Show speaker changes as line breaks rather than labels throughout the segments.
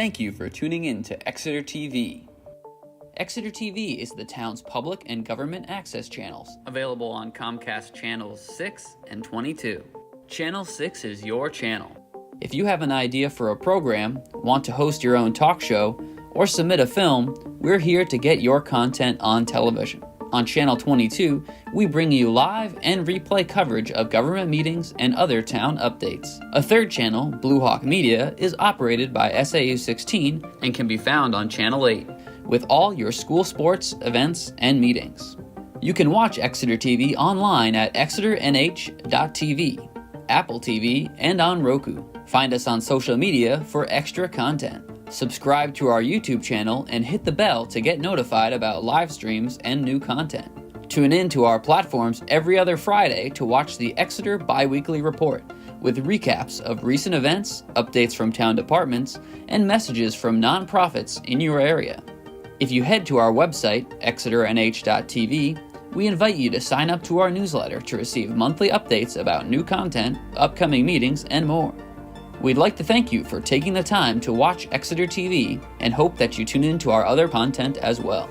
Thank you for tuning in to Exeter TV. Exeter TV is the town's public and government access channels, available on Comcast Channels 6 and 22. Channel 6 is your channel. If you have an idea for a program, want to host your own talk show, or submit a film, we're here to get your content on television. On Channel 22, we bring you live and replay coverage of government meetings and other town updates. A third channel, Blue Hawk Media, is operated by SAU 16 and can be found on Channel 8, with all your school sports, events, and meetings. You can watch Exeter TV online at exeternh.tv, Apple TV, and on Roku. Find us on social media for extra content. Subscribe to our YouTube channel and hit the bell to get notified about live streams and new content. Tune in to our platforms every other Friday to watch the Exeter Biweekly Report, with recaps of recent events, updates from town departments, and messages from nonprofits in your area. If you head to our website, exeternh.tv, we invite you to sign up to our newsletter to receive monthly updates about new content, upcoming meetings, and more. We'd like to thank you for taking the time to watch Exeter TV and hope that you tune in to our other content as well.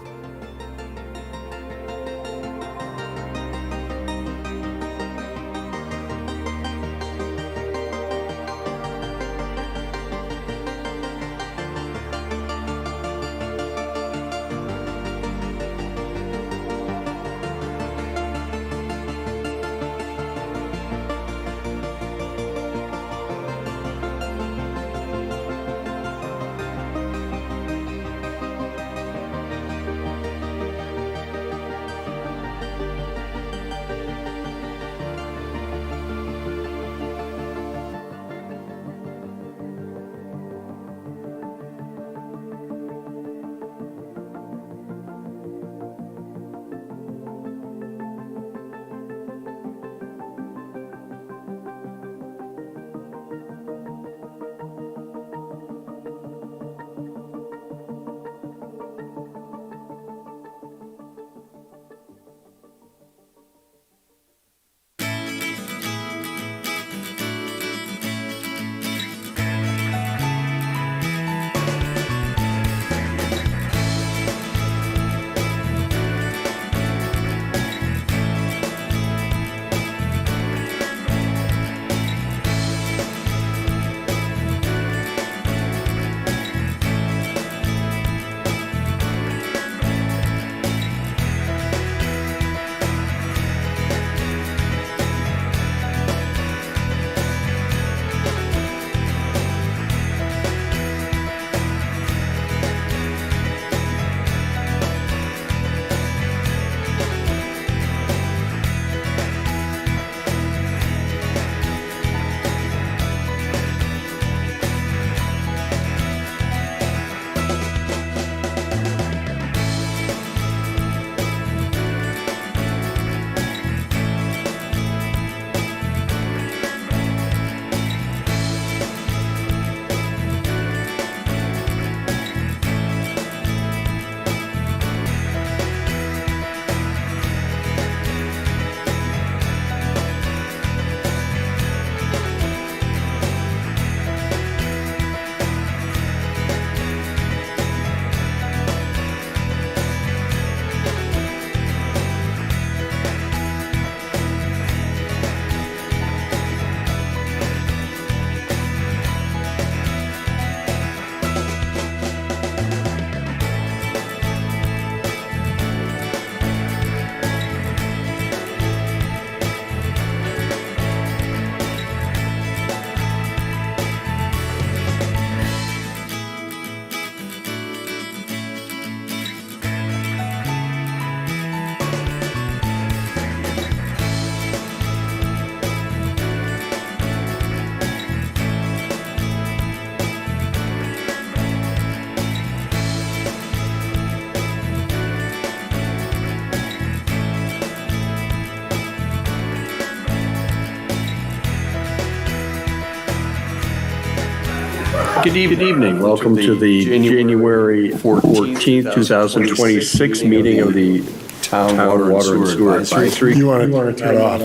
Good evening. Welcome to the January 14th, 2026 meeting of the Town Water and Sewer Advisory.
You want to cut off.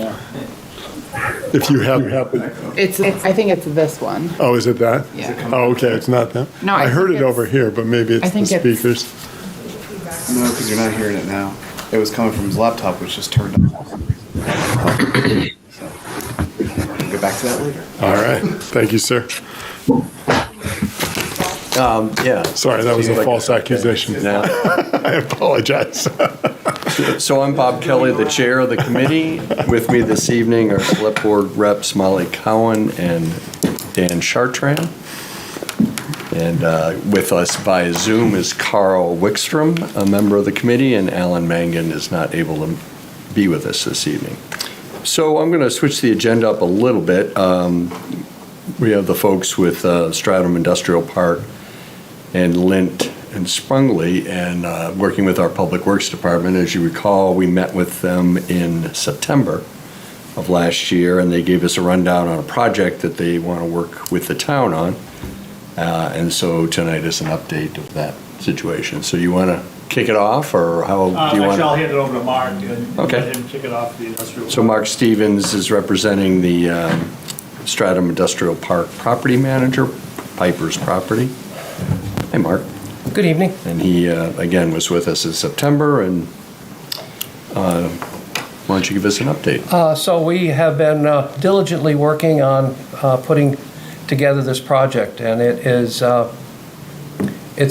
If you have,
I think it's this one.
oh, is it that?
Yeah.
Oh, okay, it's not that?
No,
I
I
heard
think
it over
it's-
here, but maybe
I
it's the
think it's-
speakers.
No, because you're not hearing it now. It was coming from his laptop, which just turned off. So, we'll get back to that later.
All right, thank you, sir.
Yeah.
Sorry, that was a false accusation.
Now,
I apologize.
so I'm Bob Kelly, the chair of the committee. With me this evening are select board reps Molly Cowan and Dan Chartrand. And with us via Zoom is Carl Wickstrom, a member of the committee, and Alan Mangan is not able to be with us this evening. So I'm going to switch the agenda up a little bit. We have the folks with Stratham Industrial Park and Lint and Sprungley, and working with our Public Works Department. As you recall, we met with them in September of last year, and they gave us a rundown on a project that they want to work with the town on. And so tonight is an update of that situation. So you want to kick it off, or how do you want
Actually, I'll
to?
hand it over to Mark and
Okay.
let him kick it off the industrial.
So Mark Stevens is representing the Stratham Industrial Park property manager, Piper's Property. Hey, Mark.
Good evening.
And he, again, was with us in September, and why don't you give us an update?
So we have been diligently working on putting together this project, and it's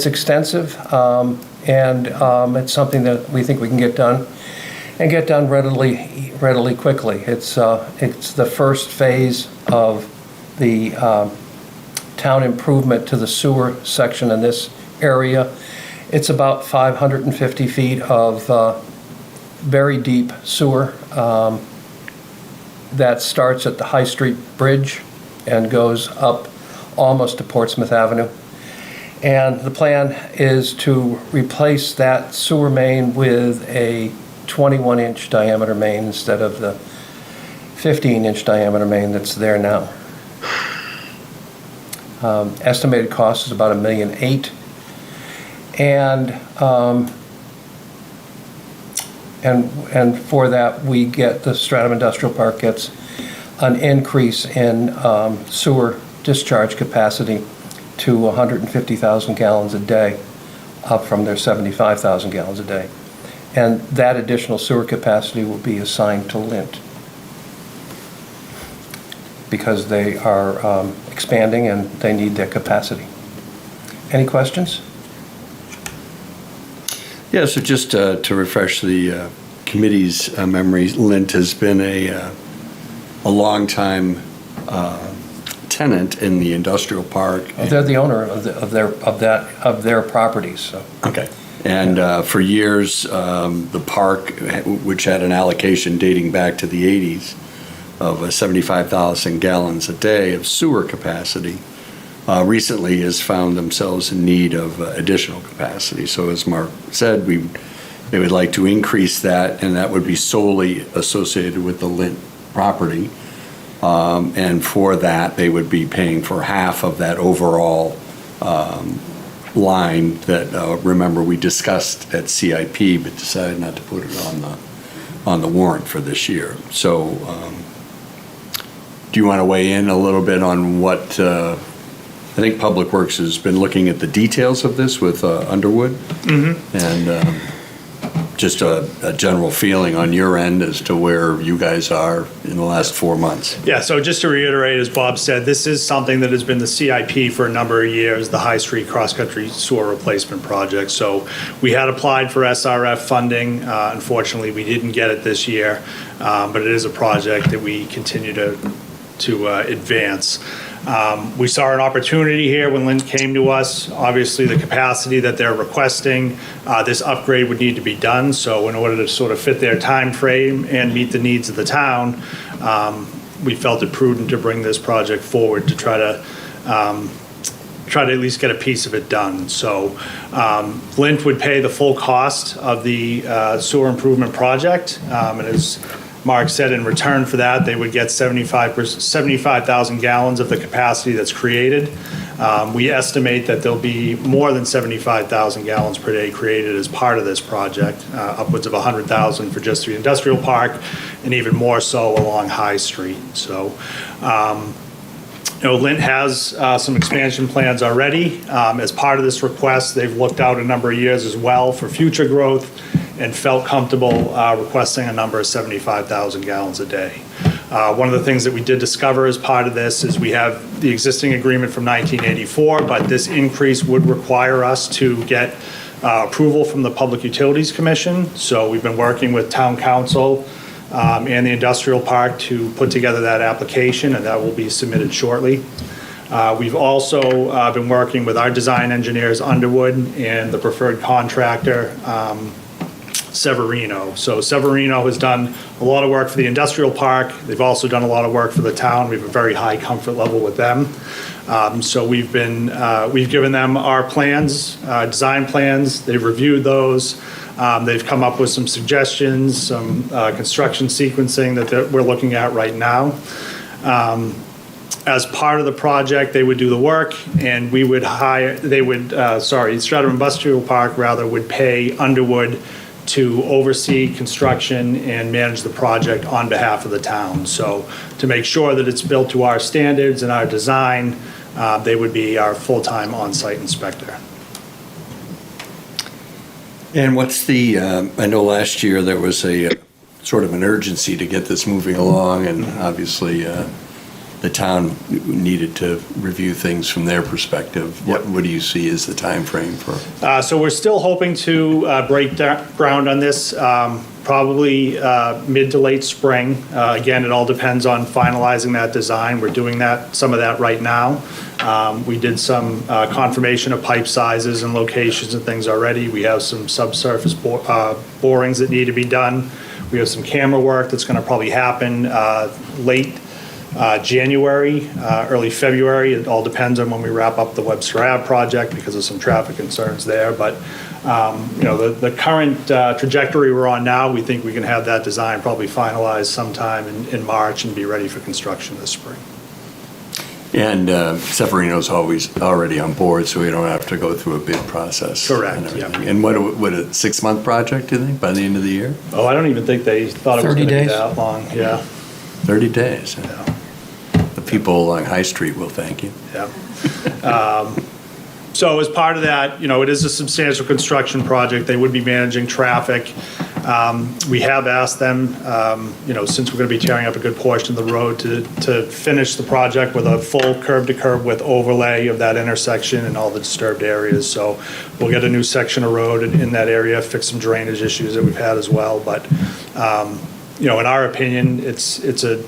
extensive, and it's something that we think we can get done, and get done readily quickly. It's the first phase of the town improvement to the sewer section in this area. It's about 550 feet of very deep sewer that starts at the High Street Bridge and goes up almost to Portsmouth Avenue. And the plan is to replace that sewer main with a 21-inch diameter main instead of the 15-inch diameter main that's there now. Estimated cost is about $1.8 million. And for that, the Stratham Industrial Park gets an increase in sewer discharge capacity to 150,000 gallons a day, up from their 75,000 gallons a day. And that additional sewer capacity will be assigned to Lint, because they are expanding and they need their capacity. Any questions?
Yeah, so just to refresh the committee's memory, Lint has been a long-time tenant in the industrial park.
They're the owner of their properties, so.
Okay. And for years, the park, which had an allocation dating back to the 80s of 75,000 gallons a day of sewer capacity, recently has found themselves in need of additional capacity. So as Mark said, they would like to increase that, and that would be solely associated with the Lint property. And for that, they would be paying for half of that overall line that, remember, we discussed at CIP, but decided not to put it on the warrant for this year. So do you want to weigh in a little bit on what, I think Public Works has been looking at the details of this with Underwood? Mm-hmm. And just a general feeling on your end as to where you guys are in the last 4 months.
Yeah, so just to reiterate, as Bob said, this is something that has been the CIP for a number of years, the High Street Cross-Country Sewer Replacement Project. So we had applied for SRF funding. Unfortunately, we didn't get it this year, but it is a project that we continue to advance. We saw an opportunity here when Lint came to us. Obviously, the capacity that they're requesting, this upgrade would need to be done. So in order to sort of fit their time frame and meet the needs of the town, we felt it prudent to bring this project forward to try to at least get a piece of it done. So Lint would pay the full cost of the sewer improvement project, and as Mark said, in return for that, they would get 75,000 gallons of the capacity that's created. We estimate that there'll be more than 75,000 gallons per day created as part of this project, upwards of 100,000 for just the industrial park, and even more so along High Street. So, Lint has some expansion plans already. As part of this request, they've looked out a number of years as well for future growth and felt comfortable requesting a number of 75,000 gallons a day. One of the things that we did discover as part of this is we have the existing agreement from 1984, but this increase would require us to get approval from the Public Utilities Commission. So we've been working with Town Council and the industrial park to put together that application, and that will be submitted shortly. We've also been working with our design engineers, Underwood, and the preferred contractor, Severino. So Severino has done a lot of work for the industrial park. They've also done a lot of work for the town. We have a very high comfort level with them. So we've given them our plans, design plans. They've reviewed those. They've come up with some suggestions, some construction sequencing that we're looking at right now. As part of the project, they would do the work, and we would Stratham Industrial Park would pay Underwood to oversee construction and manage the project on behalf of the town. So to make sure that it's built to our standards and our design, they would be our full-time on-site inspector.
And what's the, I know last year there was a sort of an urgency to get this moving along, and obviously the town needed to review things from their perspective. What do you see as the time frame for?
So we're still hoping to break ground on this probably mid to late spring. Again, it all depends on finalizing that design. We're doing some of that right now. We did some confirmation of pipe sizes and locations and things already. We have some subsurface borings that need to be done. We have some camera work that's going to probably happen late January, early February. It all depends on when we wrap up the Webster Ave project because of some traffic concerns there. But the current trajectory we're on now, we think we can have that design probably finalized sometime in March and be ready for construction this spring.
And Severino's already on board, so we don't have to go through a bid process.
Correct, yeah.
And what a 6-month project, do you think, by the end of the year?
Oh, I don't even think they thought it was
30
going to be
days.
that long, yeah.
30 days.
Yeah.
The people along High Street will thank you.
Yeah. So as part of that, it is a substantial construction project. They would be managing traffic. We have asked them, since we're going to be tearing up a good portion of the road, to finish the project with a full curb-to-curb with overlay of that intersection and all the disturbed areas. So we'll get a new section of road in that area, fix some drainage issues that we've had as well. But, in our opinion, it's a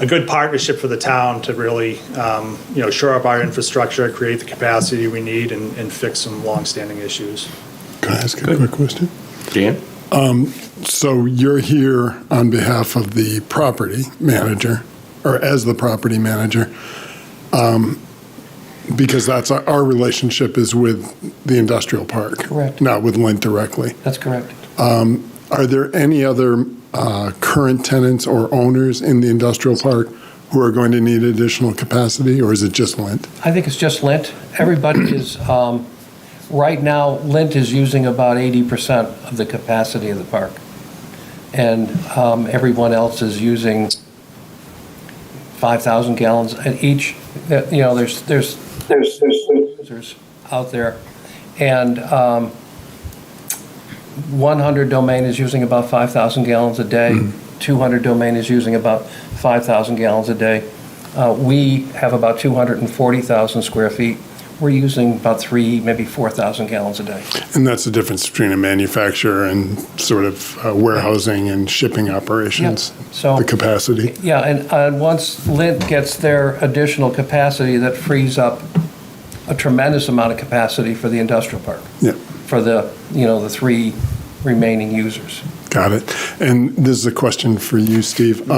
good partnership for the town to really, shore up our infrastructure, create the capacity we need, and fix some longstanding issues.
Can I ask a quick question?
Dan?
So you're here on behalf of the property manager, or as the property manager, because that's our relationship is with the industrial park.
Correct.
Not with Lint directly.
That's correct.
Are there any other current tenants or owners in the industrial park who are going to need additional capacity, or is it just Lint?
I think it's just Lint. Everybody is, right now, Lint is using about 80% of the capacity of the park. And everyone else is using 5,000 gallons at each. There's users out there. And 100 Domain is using about 5,000 gallons a day. 200 Domain is using about 5,000 gallons a day. We have about 240,000 square feet. We're using about 3,000, maybe 4,000 gallons a day.
And that's the difference between a manufacturer and sort of warehousing and shipping operations,
Yep. So-
the capacity.
Yeah, and once Lint gets their additional capacity, that frees up a tremendous amount of capacity for the industrial park,
Yeah,
for the 3 remaining users.
got it. And this is a question for you, Steve.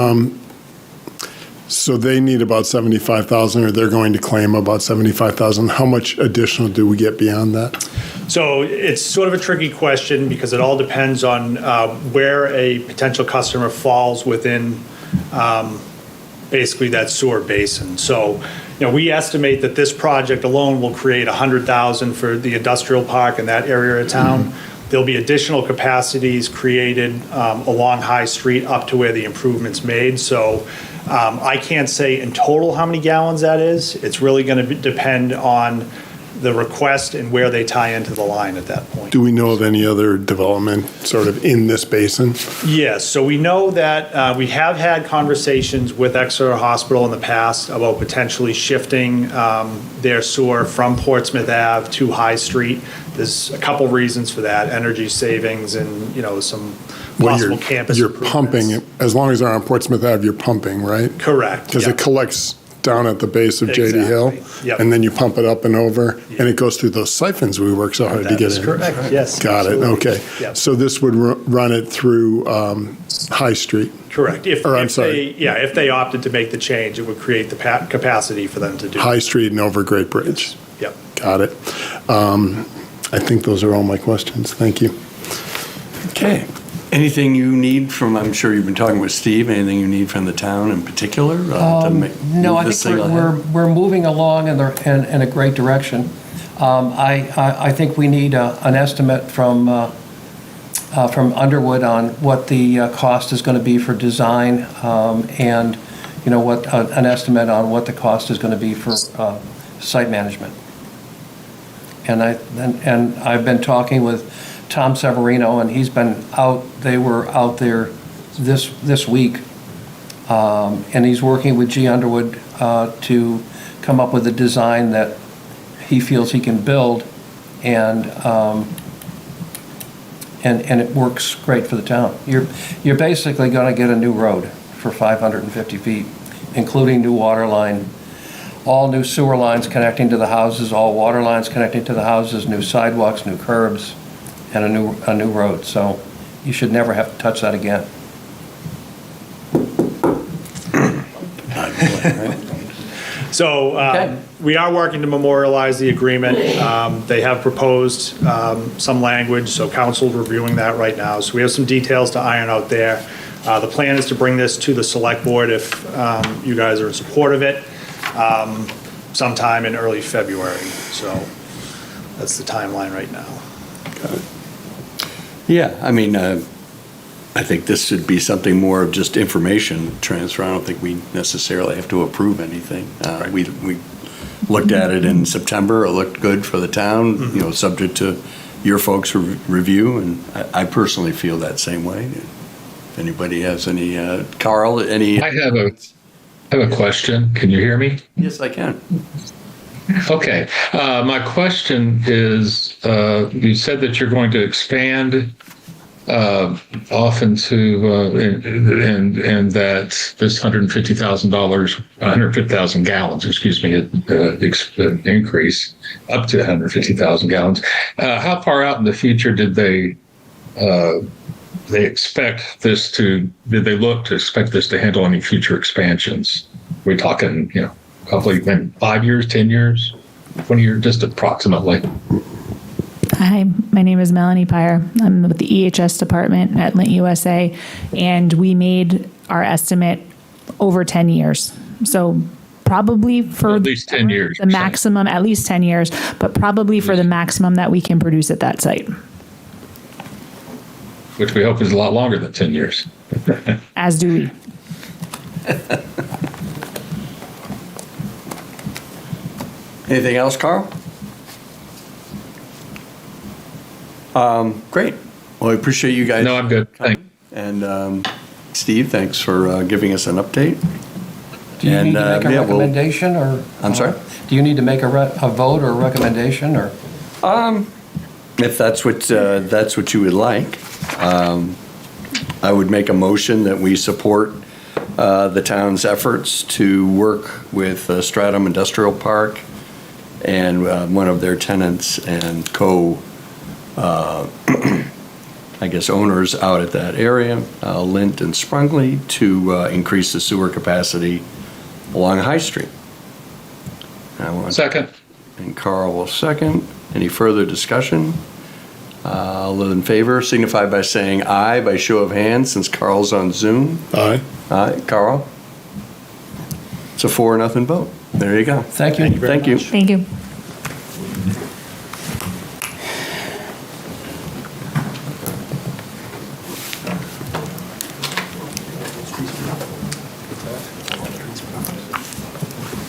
So they need about 75,000, or they're going to claim about 75,000. How much additional do we get beyond that?
So it's sort of a tricky question because it all depends on where a potential customer falls within basically that sewer basin. So, we estimate that this project alone will create 100,000 for the industrial park in that area of town. There'll be additional capacities created along High Street up to where the improvement's made. So I can't say in total how many gallons that is. It's really going to depend on the request and where they tie into the line at that point.
Do we know of any other development sort of in this basin?
Yes, so we know that we have had conversations with Exeter Hospital in the past about potentially shifting their sewer from Portsmouth Ave to High Street. There's a couple reasons for that, energy savings and, some possible campus
You're
improvements.
pumping, as long as they're on Portsmouth Ave, you're pumping, right?
Correct.
Because
yep.
it collects down at the base of JD Hill.
Exactly, yep.
And then you pump it up and over, and it goes through those siphons we work so hard to
That
get
is
in.
correct, yes.
Got it,
absolutely.
okay.
Yep.
So this would run it through High Street?
Correct. If
sorry.
they opted to make the change, it would create the capacity for them to do.
High Street and over Great Bridge?
Yep.
Got it. I think those are all my questions. Thank you.
Okay. Anything you need from, I'm sure you've been talking with Steve, anything you need from the town in particular?
No, I think we're moving along in a great direction. I think we need an estimate from Underwood on what the cost is going to be for design, and what an estimate on what the cost is going to be for site management. And I've been talking with Tom Severino, and he's been out. They were out there this week, and he's working with G. Underwood to come up with a design that he feels he can build, and it works great for the town. You're basically going to get a new road for 550 feet, including new water line, all new sewer lines connecting to the houses, all water lines connecting to the houses, new sidewalks, new curbs, and a new road. So you should never have to touch that again.
So
Okay.
we are working to memorialize the agreement. They have proposed some language, so council's reviewing that right now. So we have some details to iron out there. The plan is to bring this to the select board if you guys are in support of it, sometime in early February. So that's the timeline right now.
Yeah, I mean, I think this should be something more of just information transfer. I don't think we necessarily have to approve anything.
Right.
We looked at it in September. It looked good for the town, subject to your folks' review, and I personally feel that same way. If anybody has any, Carl, any?
I have a question. Can you hear me?
Yes, I can.
Okay. My question is, you said that you're going to expand off into, and that this $150,000, 150,000 gallons, excuse me, increase up to 150,000 gallons. How far out in the future did they expect this to, did they look to expect this to handle any future expansions? We're talking, probably in 5 years, 10 years, 20 years, just approximately.
Hi, my name is Melanie Pyre. I'm with the EHS department at Lint USA, and we made our estimate over 10 years. So probably for
At least 10 years,
the maximum, at least 10 years, but probably for the maximum that we can produce at that site.
Which we hope is a lot longer than 10 years.
As do we.
Anything else, Carl? Great. Well, I appreciate you guys.
No, I'm good. Thanks.
And Steve, thanks for giving us an update.
Do you need to make a
yeah, we'll-
recommendation, or?
I'm sorry?
Do you need to make a vote or a recommendation, or?
If that's what you would like, I would make a motion that we support the town's efforts to work with Stratham Industrial Park and one of their tenants and owners out at that area, Lint and Sprungley, to increase the sewer capacity along High Street.
Second.
And Carl will second. Any further discussion? All in favor signify by saying aye by show of hands, since Carl's on Zoom.
Aye.
Aye, Carl? It's a 4-0 vote. There you go.
Thank you.
Thank you.
Thank you.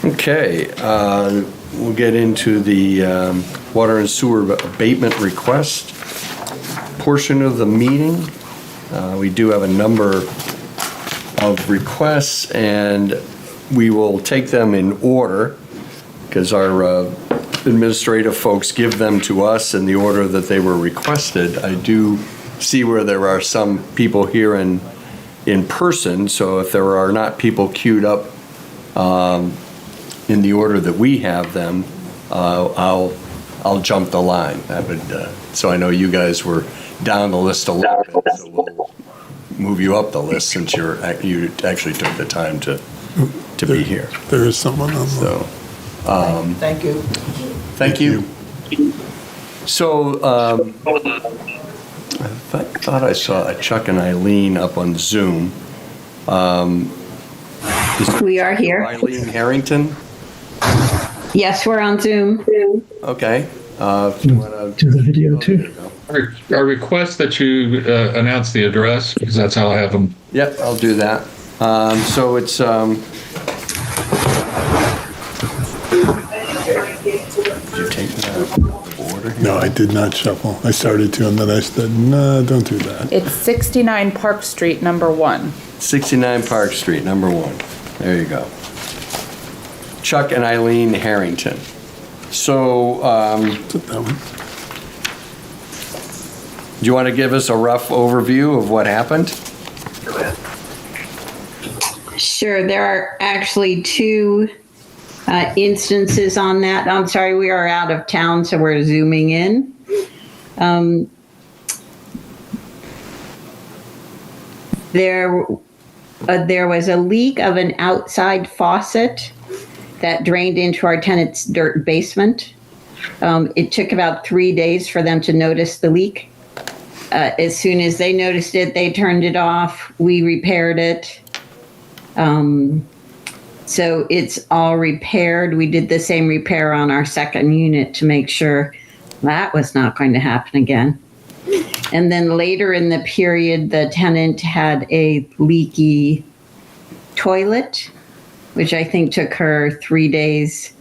Okay, we'll get into the water and sewer abatement request portion of the meeting. We do have a number of requests, and we will take them in order because our administrative folks give them to us in the order that they were requested. I do see where there are some people here in person, so if there are not people queued up in the order that we have them, I'll jump the line. That would, so I know you guys were down the list a little bit, so we'll move you up the list since you actually took the time to be here.
There is someone on the.
So,
Thank you.
thank you. So, I thought I saw Chuck and Eileen up on Zoom.
We are here.
Eileen Harrington?
Yes, we're on Zoom.
Okay. If you wanna
Do the video too.
I request that you announce the address, because that's how I have them.
Yep, I'll do that. So it's, did you take the order here?
No, I did not shuffle. I started to, and then I said, no, don't do that.
It's 69 Park Street, number 1.
69 Park Street, number 1. There you go. Chuck and Eileen Harrington. So,
Took that one.
do you want to give us a rough overview of what happened?
Sure, there are actually two instances on that. I'm sorry, we are out of town, so we're zooming in. There was a leak of an outside faucet that drained into our tenant's dirt basement. It took about 3 days for them to notice the leak. As soon as they noticed it, they turned it off. We repaired it. So it's all repaired. We did the same repair on our second unit to make sure that was not going to happen again. And then later in the period, the tenant had a leaky toilet, which I think took her 3 days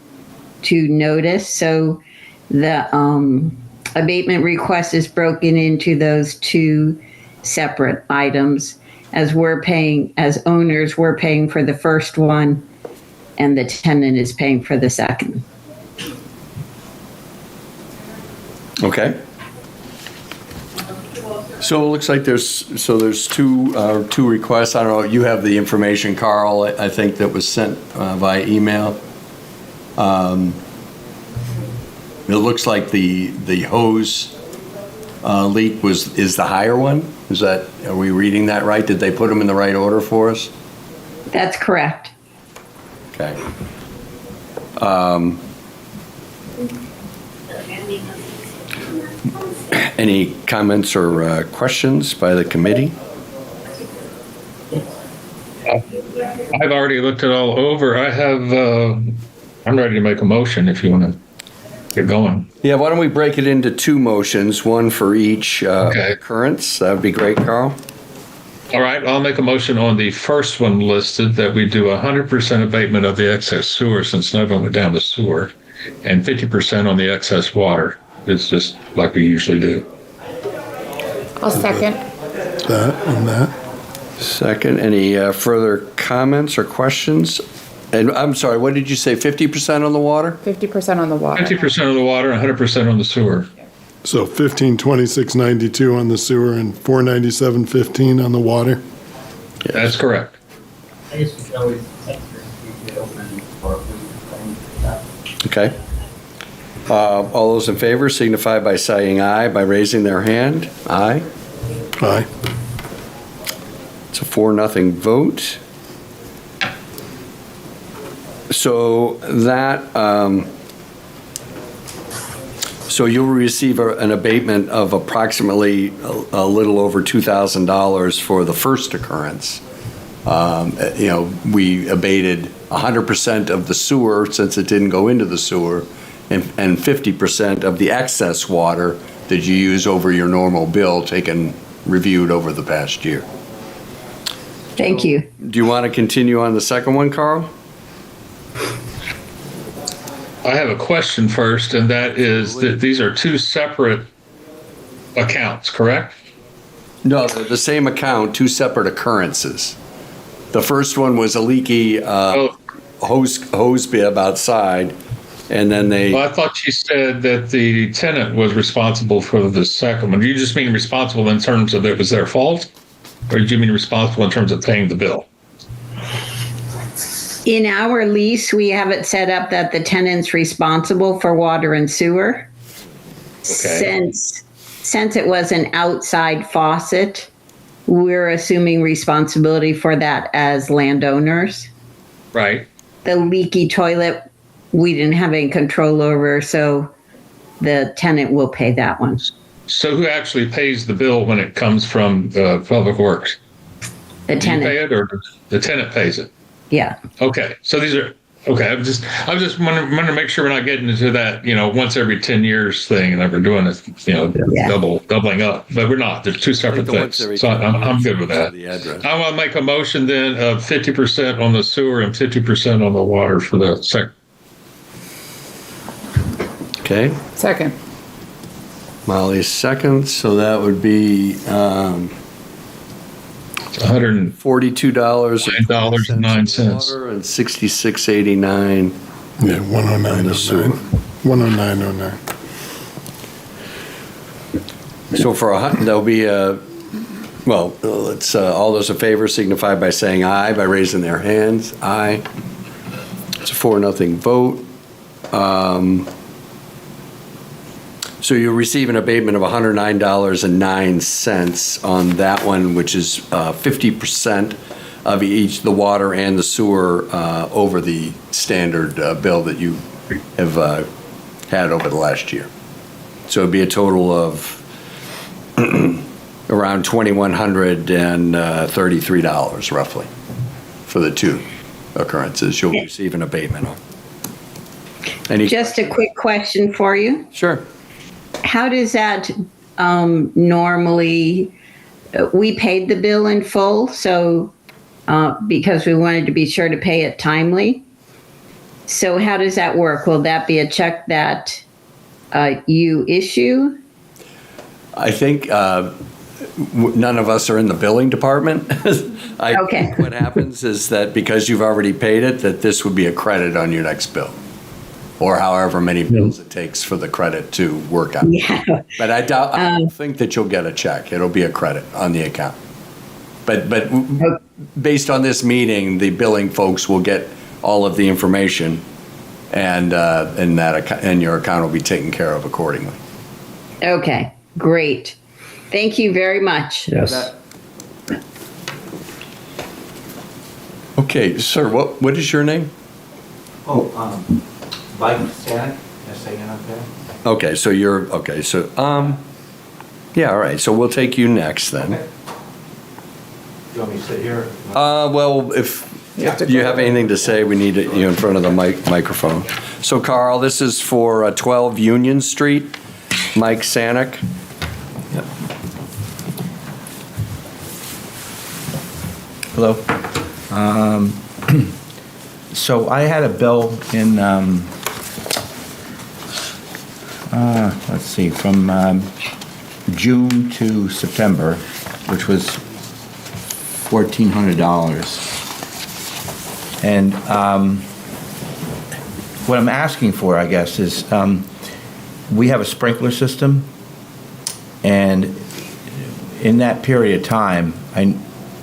to notice. So the abatement request is broken into those two separate items. As owners, we're paying for the first one, and the tenant is paying for the second.
Okay. So it looks like there's two requests. I don't know, you have the information, Carl, I think that was sent via email. It looks like the hose leak is the higher one. Are we reading that right? Did they put them in the right order for us?
That's correct.
Okay. Any comments or questions by the committee?
I've already looked it all over. I'm ready to make a motion if you want to get going.
Yeah, why don't we break it into two motions, one for each occurrence? That would be great, Carl.
All right, I'll make a motion on the first one listed that we do 100% abatement of the excess sewer since none of them went down the sewer, and 50% on the excess water. It's just like we usually do.
I'll second.
That and that.
Second, any further comments or questions? And I'm sorry, what did you say, 50% on the water?
50% on the water.
50% on the water, 100% on the sewer.
So 1526.92 on the sewer and 497.15 on the water.
That's correct.
I guess we should always keep it open for
Okay. All those in favor signify by saying aye, by raising their hand. Aye.
Aye.
It's a 4-0 vote. So that, so you'll receive an abatement of approximately a little over $2,000 for the first occurrence. We abated 100% of the sewer, since it didn't go into the sewer, and 50% of the excess water that you use over your normal bill, reviewed over the past year.
Thank you.
Do you want to continue on the second one, Carl?
I have a question first, and that is that these are two separate accounts, correct?
No, they're the same account, two separate occurrences. The first one was a leaky hose bib outside, and then
Well, I thought you said that the tenant was responsible for the second one. Do you just mean responsible in terms of it was their fault? Or do you mean responsible in terms of paying the bill?
In our lease, we have it set up that the tenant's responsible for water and sewer.
Okay.
Since it was an outside faucet, we're assuming responsibility for that as landowners.
Right.
The leaky toilet, we didn't have any control over, so the tenant will pay that one.
So who actually pays the bill when it comes from Public Works?
The
Do you pay
tenant,
it, or the tenant pays it?
yeah.
Okay, so these are, okay, I'm just wanting to make sure we're not getting into that, once every 10 years thing, and that we're doing it,
Yeah.
doubling up, but we're not. They're two separate things. So I'm good with that. I want to make a motion then of 50% on the sewer and 50% on the water for the second.
Okay,
Second.
Molly's second, so that would be
$109.09.
water and $66.89.
Yeah, 109.09. 109.09.
So there'll be let's all those in favor signify by saying aye, by raising their hands. Aye. It's a 4-0 vote. So you receive an abatement of $109.09 on that one, which is 50% of each, the water and the sewer, over the standard bill that you have had over the last year. So it'd be a total of around $2,133 roughly for the two occurrences you'll receive an abatement on.
Just a quick question for you.
Sure.
How does that normally, we paid the bill in full, so because we wanted to be sure to pay it timely. So how does that work? Will that be a check that you issue?
I think none of us are in the billing department. I
Okay.
think what happens is that because you've already paid it, that this would be a credit on your next bill, or however many bills it takes for the credit to work out.
Yeah.
But I don't think that you'll get a check. It'll be a credit on the account. But based on this meeting, the billing folks will get all of the information, and your account will be taken care of accordingly.
Okay, great. Thank you very much.
Yes.
Okay, sir, what is your name?
Mike Stanek, S-A-N-O-K.
Okay, so yeah, all right, so we'll take you next then.
Okay. You want me to sit here?
Well, if you have anything to say, we need you in front of the microphone. So Carl, this is for 12 Union Street, Mike Stanek.
Hello. So I had a bill in, let's see, from June to September, which was $1,400. And what I'm asking for, I guess, is we have a sprinkler system, and in that period of time,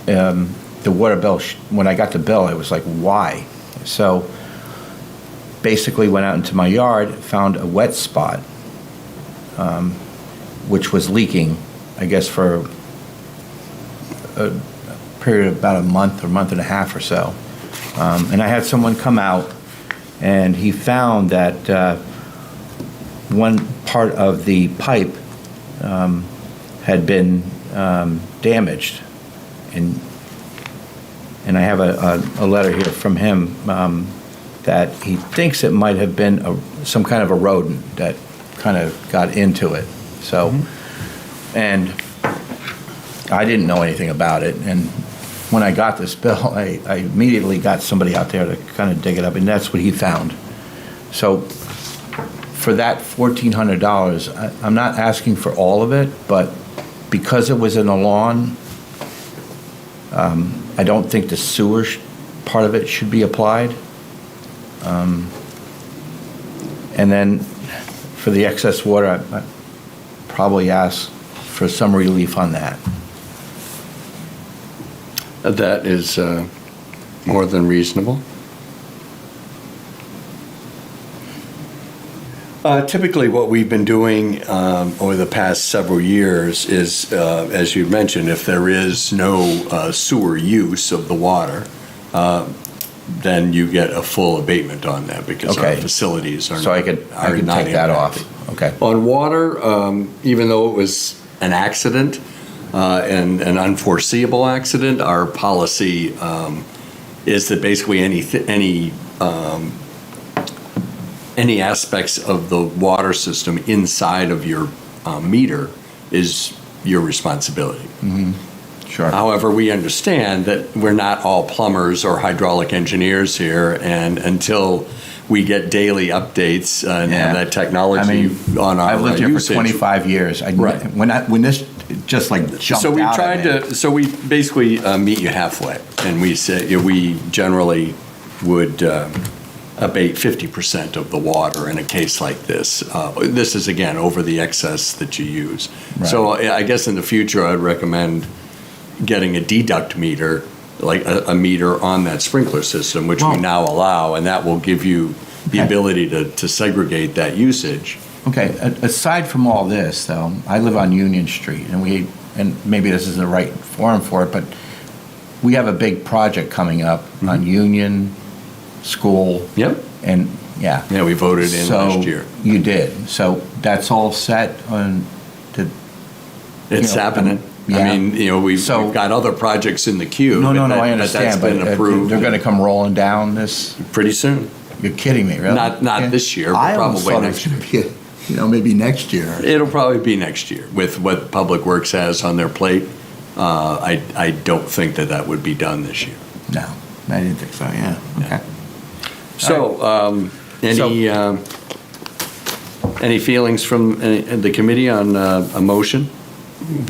the water bill, when I got the bill, it was like, why? So basically went out into my yard, found a wet spot, which was leaking, I guess, for a period of about a month or month and a half or so. And I had someone come out, and he found that one part of the pipe had been damaged, and I have a letter here from him, that he thinks it might have been some kind of a rodent that kind of got into it. So, and I didn't know anything about it, and when I got this bill, I immediately got somebody out there to kind of dig it up, and that's what he found. So for that $1,400, I'm not asking for all of it, but because it was in a lawn, I don't think the sewer part of it should be applied. And then for the excess water, I probably ask for some relief on that.
That is more than reasonable. Typically, what we've been doing over the past several years is, as you mentioned, if there is no sewer use of the water, then you get a full abatement on that because our facilities are
so
not.
I could take that off. Okay.
On water, even though it was an accident, and an unforeseeable accident, our policy is that basically any aspects of the water system inside of your meter is your responsibility.
Mm-hmm. Sure.
However, we understand that we're not all plumbers or hydraulic engineers here, and until we get daily updates and that technology on our
I've lived here
usage,
for 25 years.
Right.
When this just like jumped
so we
out
tried
at me.
So we basically meet you halfway, and we say we generally would abate 50% of the water in a case like this. This is again over the excess that you use.
Right.
So I guess in the future I'd recommend getting a deduct meter, like a meter on that sprinkler system, which we now allow, and that will give you the ability to segregate that usage.
Okay, aside from all this, though, I live on Union Street, and maybe this is the right forum for it, but we have a big project coming up on Union School.
Yep.
And, yeah.
Yeah, we voted in last year.
You did. So that's all set on to...
It's happening.
Yeah.
I mean, we've got other projects in the queue.
No, I
But that's
understand,
been
but
approved.
they're going to come rolling down this...
Pretty soon.
You're kidding me, really?
Not this year, but probably next year.
Maybe next year.
It'll probably be next year with what Public Works has on their plate. I don't think that would be done this year.
No, I didn't think so. Yeah. Okay.
So, any feelings from the committee on a motion?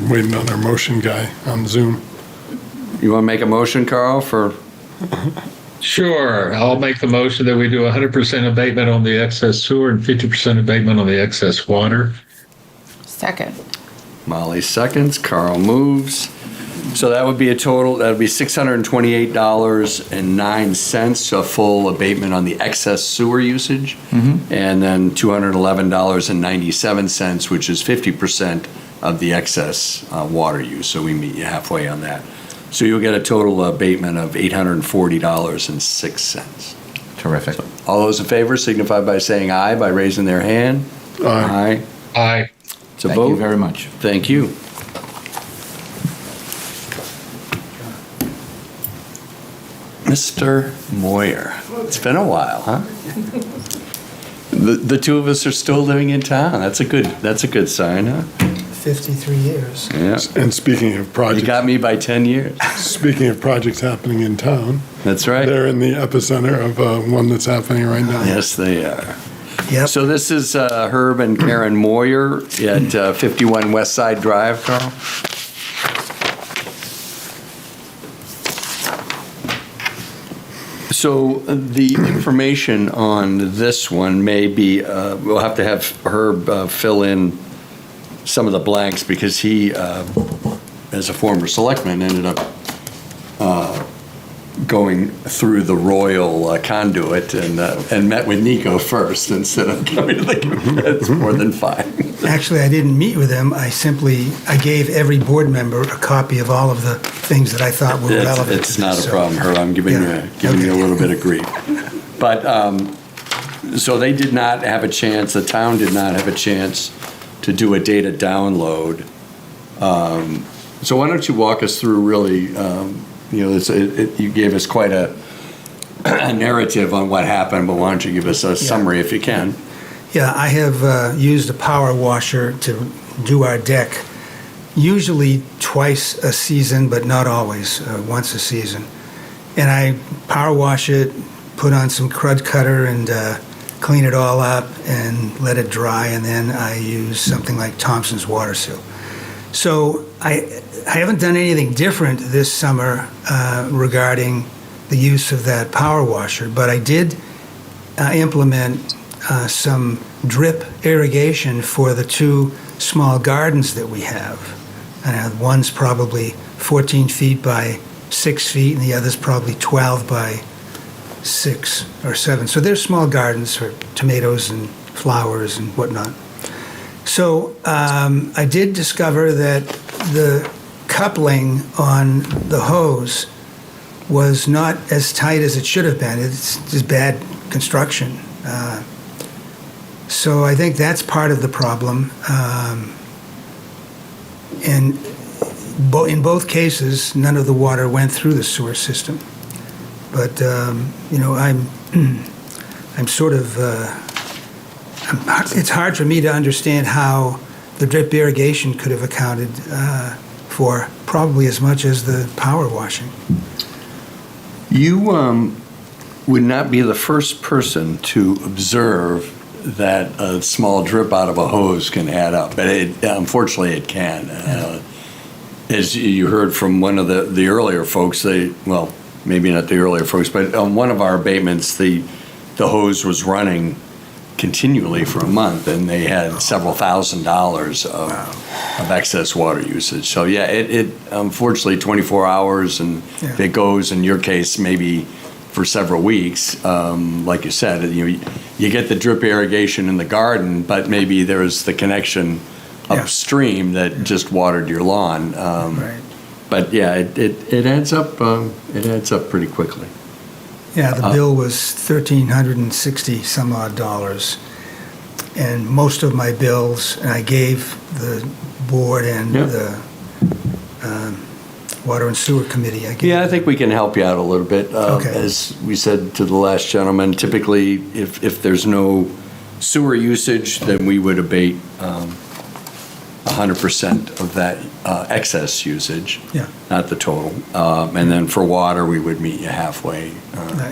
Waiting on our motion guy on Zoom.
You want to make a motion, Carl, for?
Sure. I'll make the motion that we do 100% abatement on the excess sewer and 50% abatement on the excess water.
Second.
Molly seconds, Carl moves. So that would be a total, that would be $628.09, a full abatement on the excess sewer usage.
Mm-hmm.
And then $211.97, which is 50% of the excess water use. So we meet you halfway on that. So you'll get a total abatement of $840.06.
Terrific.
So all those in favor signify by saying aye, by raising their hand.
Aye.
Aye.
It's a
Thank
vote.
you very much.
Thank you. Mr. Moyer. It's been a while, huh? The two of us are still living in town. That's a good sign, huh?
53 years.
Yeah.
And speaking of projects.
You got me by 10 years.
Speaking of projects happening in town.
That's right.
They're in the epicenter of one that's happening right now.
Yes, they are.
Yep.
So this is Herb and Karen Moyer at 51 West Side Drive, Carl? So the information on this one may be, we'll have to have Herb fill in some of the blanks because he, as a former selectman, ended up going through the royal conduit and met with Nico first instead of coming to the committee. That's more than fine.
Actually, I didn't meet with him. I gave every board member a copy of all of the things that I thought were relevant.
It's not a problem, Herb. I'm giving you a little bit of grief. But, so they did not have a chance, the town did not have a chance to do a data download. So why don't you walk us through really you gave us quite a narrative on what happened, but why don't you give us a summary if you can?
Yeah, I have used a power washer to do our deck, usually twice a season, but not always, once a season. And I power wash it, put on some crud cutter and clean it all up and let it dry, and then I use something like Thompson's water seal. So I haven't done anything different this summer regarding the use of that power washer, but I did implement some drip irrigation for the two small gardens that we have. One's probably 14 feet by 6 feet, and the other's probably 12 by 6 or 7. So they're small gardens for tomatoes and flowers and whatnot. So I did discover that the coupling on the hose was not as tight as it should have been. It's just bad construction. So I think that's part of the problem. And in both cases, none of the water went through the sewer system. But I'm sort of. It's hard for me to understand how the drip irrigation could have accounted for probably as much as the power washing.
You would not be the first person to observe that a small drip out of a hose can add up, but unfortunately it can. As you heard from one of the earlier folks, maybe not the earlier folks, but on one of our abatements, the hose was running continually for a month, and they had several $1,000s of excess water usage. So yeah, it unfortunately 24 hours, and if it goes, in your case, maybe for several weeks, like you said, you get the drip irrigation in the garden, but maybe there's the connection upstream that just watered your lawn.
Right.
But yeah, it adds up. It adds up pretty quickly.
Yeah, the bill was $1,360 some odd dollars, and most of my bills, and I gave the board and the Water and Sewer Committee.
I think we can help you out a little bit.
Okay.
As we said to the last gentleman, typically if there's no sewer usage, then we would abate 100% of that excess usage, not the total. And then for water, we would meet you halfway.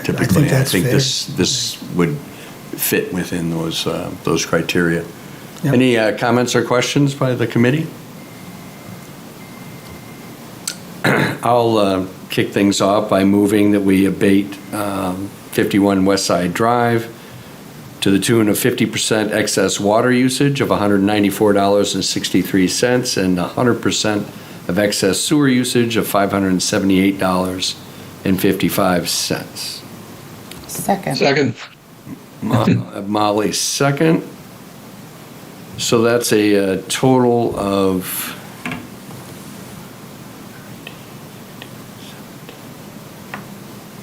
Typically, I think this would fit within those criteria.
Yep.
Any comments or questions by the committee? I'll kick things off by moving that we abate 51 West Side Drive to the tune of 50% excess water usage of $194.63 and 100% of excess sewer usage of $578.55.
Second.
Molly, second. So that's a total of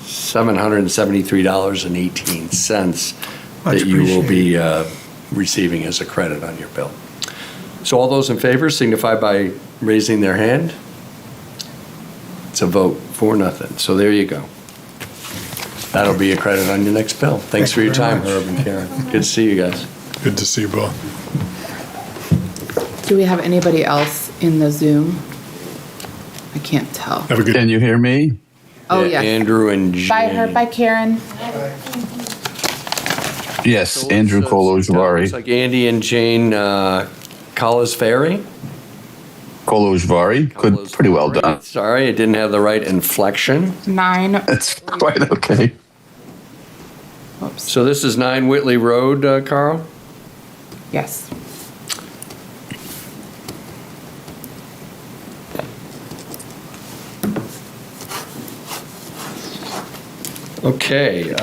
$773.18 that you will be receiving as a credit on your bill. So all those in favor signify by raising their hand. It's a vote 4-0. So there you go. That'll be a credit on your next bill. Thanks for your time, Herb and Karen. Good to see you guys.
Good to see you both.
Do we have anybody else in the Zoom? I can't tell.
Have a good.
Can you hear me?
Oh,
Yeah,
yes.
Andrew and Jane.
Bye, Herb. Bye, Karen.
Yes, Andrew Kolozhvari.
Looks like Andy and Jane Collisferry.
Kolozhvari. Good, pretty well done.
Sorry, it didn't have the right inflection.
9.
That's quite okay.
Whoops.
So this is 9 Whitley Road, Carl?
Yes.
Okay.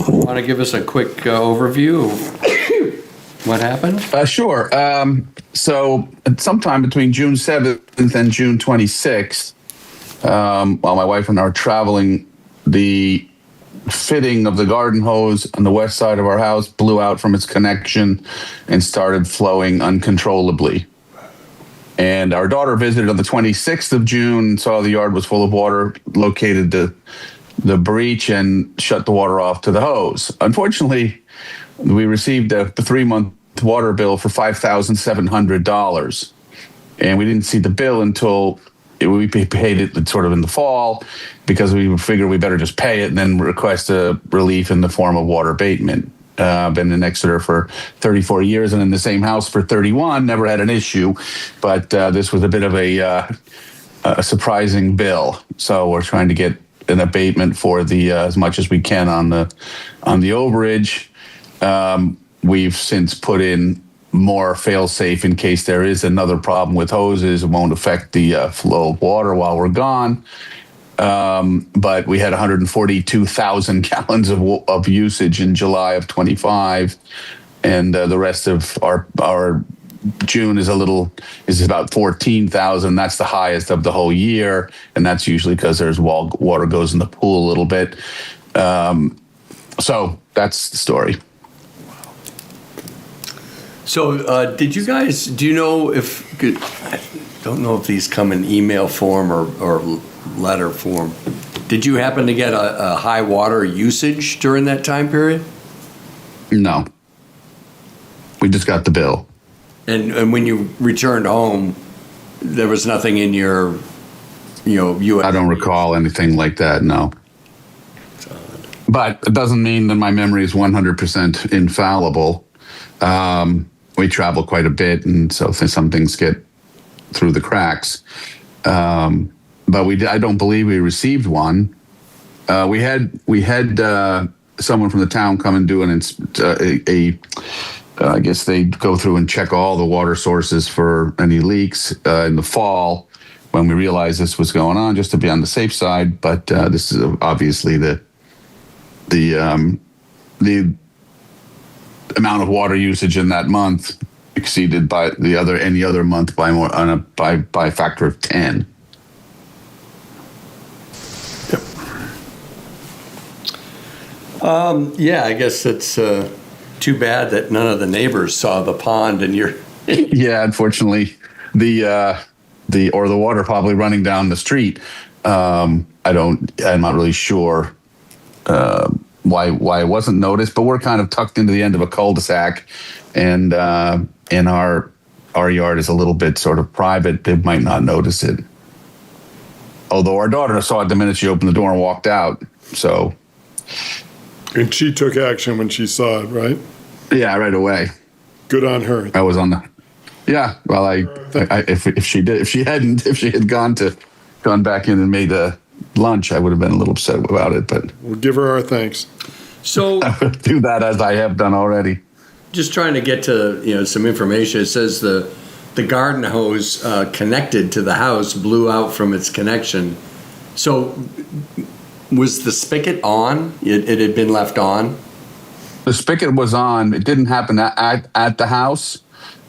Want to give us a quick overview of what happened?
Sure. So sometime between June 7th and June 26th, while my wife and I are traveling, the fitting of the garden hose on the west side of our house blew out from its connection and started flowing uncontrollably. And our daughter visited on the 26th of June, saw the yard was full of water, located the breach and shut the water off to the hose. Unfortunately, we received a 3-month water bill for $5,700. And we didn't see the bill until we paid it sort of in the fall, because we figured we better just pay it and then request a relief in the form of water abatement. Been in Exeter for 34 years and in the same house for 31, never had an issue. But this was a bit of a surprising bill. So we're trying to get an abatement for the as much as we can on the overage. We've since put in more fail-safe in case there is another problem with hoses. It won't affect the flow of water while we're gone. But we had 142,000 gallons of usage in July of 25, and the rest of our June is about 14,000. That's the highest of the whole year, and that's usually because there's water goes in the pool a little bit. So that's the story.
So do you know if, I don't know if these come in email form or letter form. Did you happen to get a high water usage during that time period?
No. We just got the bill.
And when you returned home, there was nothing in your, US.
I don't recall anything like that, no. But it doesn't mean that my memory is 100% infallible. We travel quite a bit, and so some things get through the cracks. But I don't believe we received one. We had someone from the town come and do I guess they go through and check all the water sources for any leaks in the fall when we realized this was going on, just to be on the safe side. But this is obviously the amount of water usage in that month exceeded by any other month by a factor of 10.
Yeah, I guess it's too bad that none of the neighbors saw the pond and your.
Yeah, unfortunately, the water probably running down the street. I'm not really sure why it wasn't noticed, but we're kind of tucked into the end of a cul-de-sac, and our yard is a little bit sort of private. They might not notice it. Although our daughter saw it the minute she opened the door and walked out. So.
And she took action when she saw it, right?
Yeah, right away.
Good on her.
I was on the. Yeah, well, if she had gone back in and made a lunch, I would have been a little upset about it. But
we'll give her our thanks.
So
I would do that as I have done already.
Just trying to get to some information. It says the garden hose connected to the house blew out from its connection. So. Was the spigot on? It had been left on?
The spigot was on. It didn't happen at the house.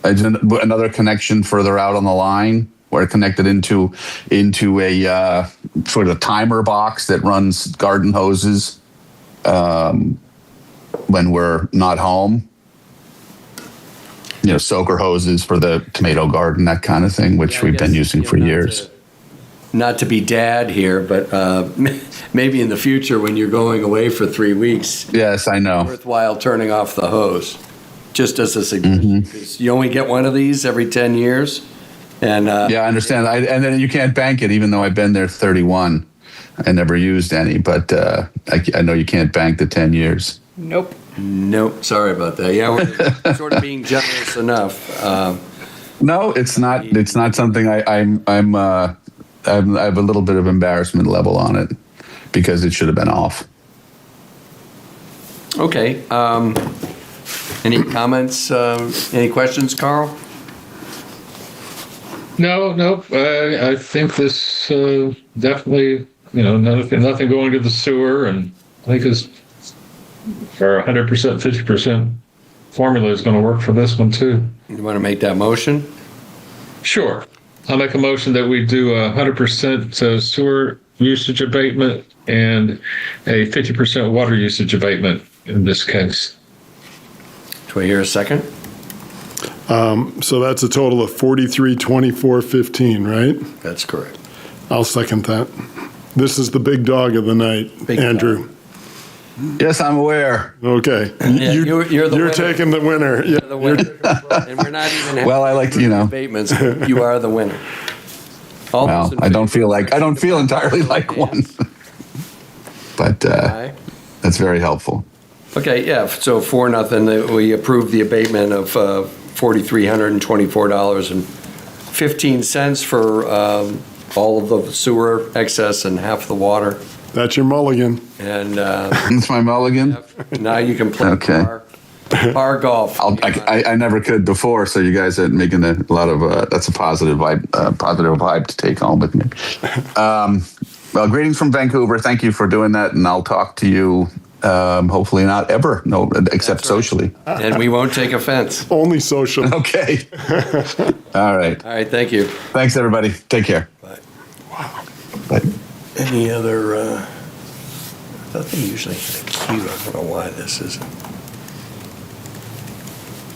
It's another connection further out on the line where it connected into a sort of timer box that runs garden hoses when we're not home. Soaker hoses for the tomato garden, that kind of thing, which we've been using for years.
Not to be dad here, but maybe in the future when you're going away for 3 weeks.
Yes, I know.
Worthwhile turning off the hose, just as a suggestion. Because you only get one of these every 10 years. And
yeah, I understand. And then you can't bank it, even though I've been there 31. I never used any, but I know you can't bank the 10 years.
Nope. Sorry about that. Yeah, we're sort of being generous enough.
No, it's not. It's not something I have a little bit of embarrassment level on it because it should have been off.
Okay. Any comments? Any questions, Carl?
No. I think this definitely, nothing going to the sewer, and I think it's for 100%, 50% formula is going to work for this one too.
You want to make that motion?
Sure. I'll make a motion that we do 100% sewer usage abatement and a 50% water usage abatement in this case.
Do I hear a second?
So that's a total of 4324.15, right?
That's correct.
I'll second that. This is the big dog of the night,
Big
Andrew.
Yes, I'm aware.
Okay.
Yeah, you're the winner.
taking the winner. Yeah.
The winner. And we're not even
Well, I like to,
abatements. You are the winner. All those
Well,
in
I don't
favor-
feel entirely like one. But
Aye.
that's very helpful.
Okay, yeah, so 4-0, we approve the abatement of $4,324.15 for all of the sewer excess and half the water.
That's your mulligan.
And
That's my mulligan.
now you can play
Okay.
par golf.
I never could before, so you guys are making a lot of that's a positive vibe to take home with me. Well, greetings from Vancouver. Thank you for doing that, and I'll talk to you. Hopefully not ever, no, except socially.
And we won't take offense.
Only social.
Okay. All right.
All right, thank you.
Thanks, everybody. Take care.
Bye.
Wow.
Bye.
Any other, I thought they usually had a queue. I don't know why this isn't.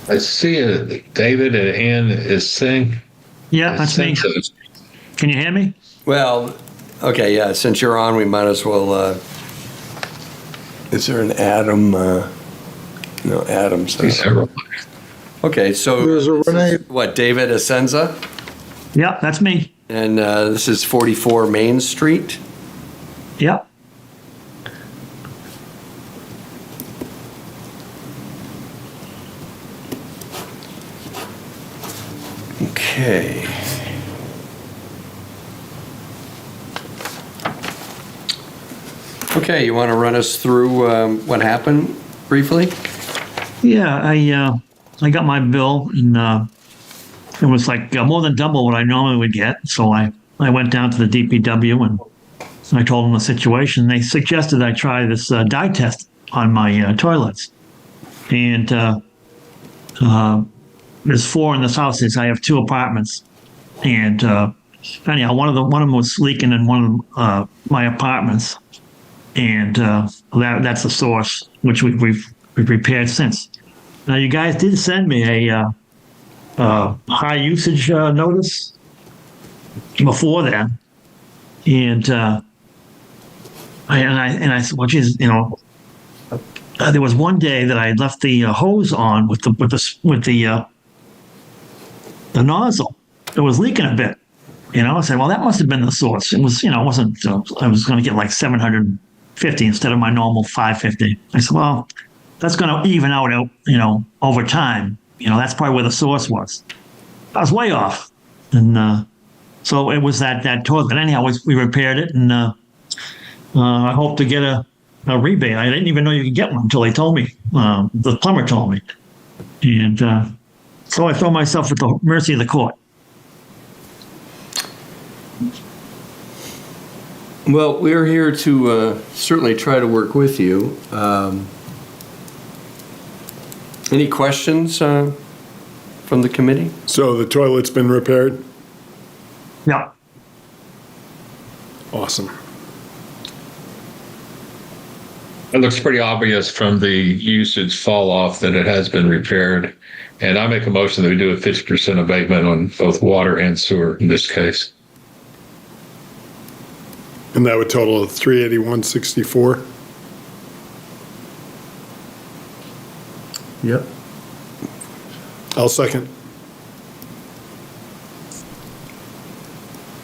I see David and Ann is saying.
Yeah, that's me. Can you hear me?
Well, okay, yeah, since you're on, we might as well, is there an Adam, no, Adam's. Okay, so,
There's a Renee.
what, David Asenza?
Yeah, that's me.
And this is 44 Main Street?
Yep.
Okay. Okay, you want to run us through what happened briefly?
Yeah, I got my bill, and it was like more than double what I normally would get. So I went down to the DPW and I told them the situation. They suggested I try this dye test on my toilets. And there's 4 in this house. I have 2 apartments, and anyhow, one of them was leaking in one of my apartments, and that's the source, which we've repaired since. Now, you guys did send me a high usage notice before that, and I said, well, geez, there was one day that I left the hose on with the nozzle. It was leaking a bit. I said, well, that must have been the source. It was, it wasn't. I was going to get like 750 instead of my normal 550. I said, well, that's going to even out, over time. That's probably where the source was. I was way off, and so it was that toilet. But anyhow, we repaired it, and I hope to get a rebate. I didn't even know you could get one until they told me. The plumber told me, and so I throw myself at the mercy of the court.
Well, we're here to certainly try to work with you. Any questions from the committee?
So the toilet's been repaired?
Yeah.
Awesome.
It looks pretty obvious from the usage fall off that it has been repaired. And I make a motion that we do a 50% abatement on both water and sewer in this case.
And that would total of $381.64?
Yep.
I'll second.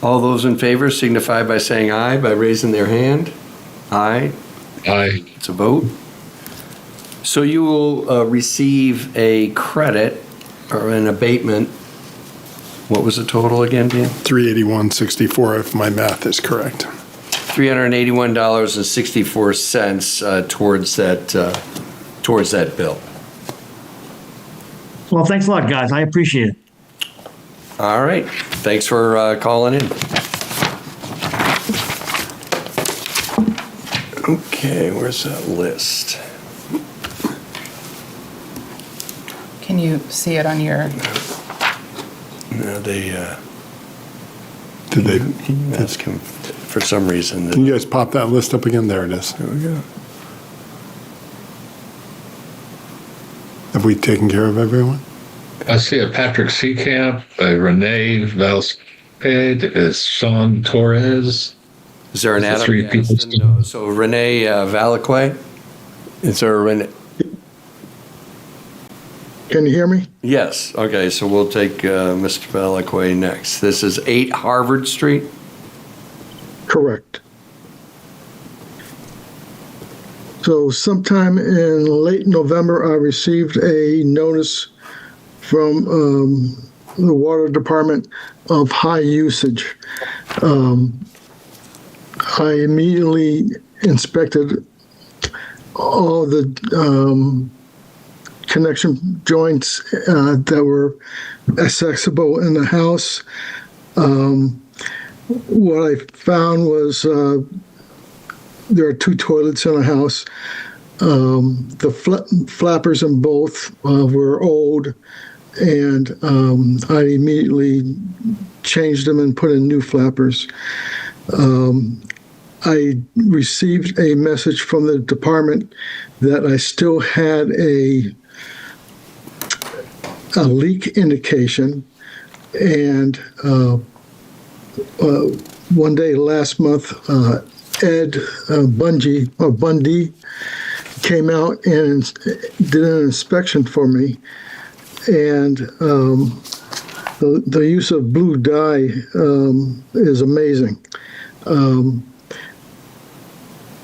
All those in favor signify by saying aye, by raising their hand. Aye.
Aye.
It's a vote. So you will receive a credit or an abatement. What was the total again, Dan?
$381.64 if my math is correct.
$381.64 towards that bill.
Well, thanks a lot, guys. I appreciate it.
All right. Thanks for calling in. Okay, where's that list?
Can you see it on your?
No, they.
Did they?
Ask him for some reason.
Can you guys pop that list up again? There it is.
There we go.
Have we taken care of everyone?
I see a Patrick Seacamp, a Renee Valspade, is Sean Torres.
Is there an
Is the
Adam
three people
Gadsden? No. So Renee Valaquay? Is there a Renee?
Can you hear me?
Yes. Okay, so we'll take Mr. Valaquay next. This is 8 Harvard Street?
Correct. So sometime in late November, I received a notice from the water department of high usage. I immediately inspected all the connection joints that were accessible in the house. What I found was there are 2 toilets in the house. The flappers in both were old, and I immediately changed them and put in new flappers. I received a message from the department that I still had a leak indication, and one day last month, Ed Bundy came out and did an inspection for me, and the use of blue dye is amazing.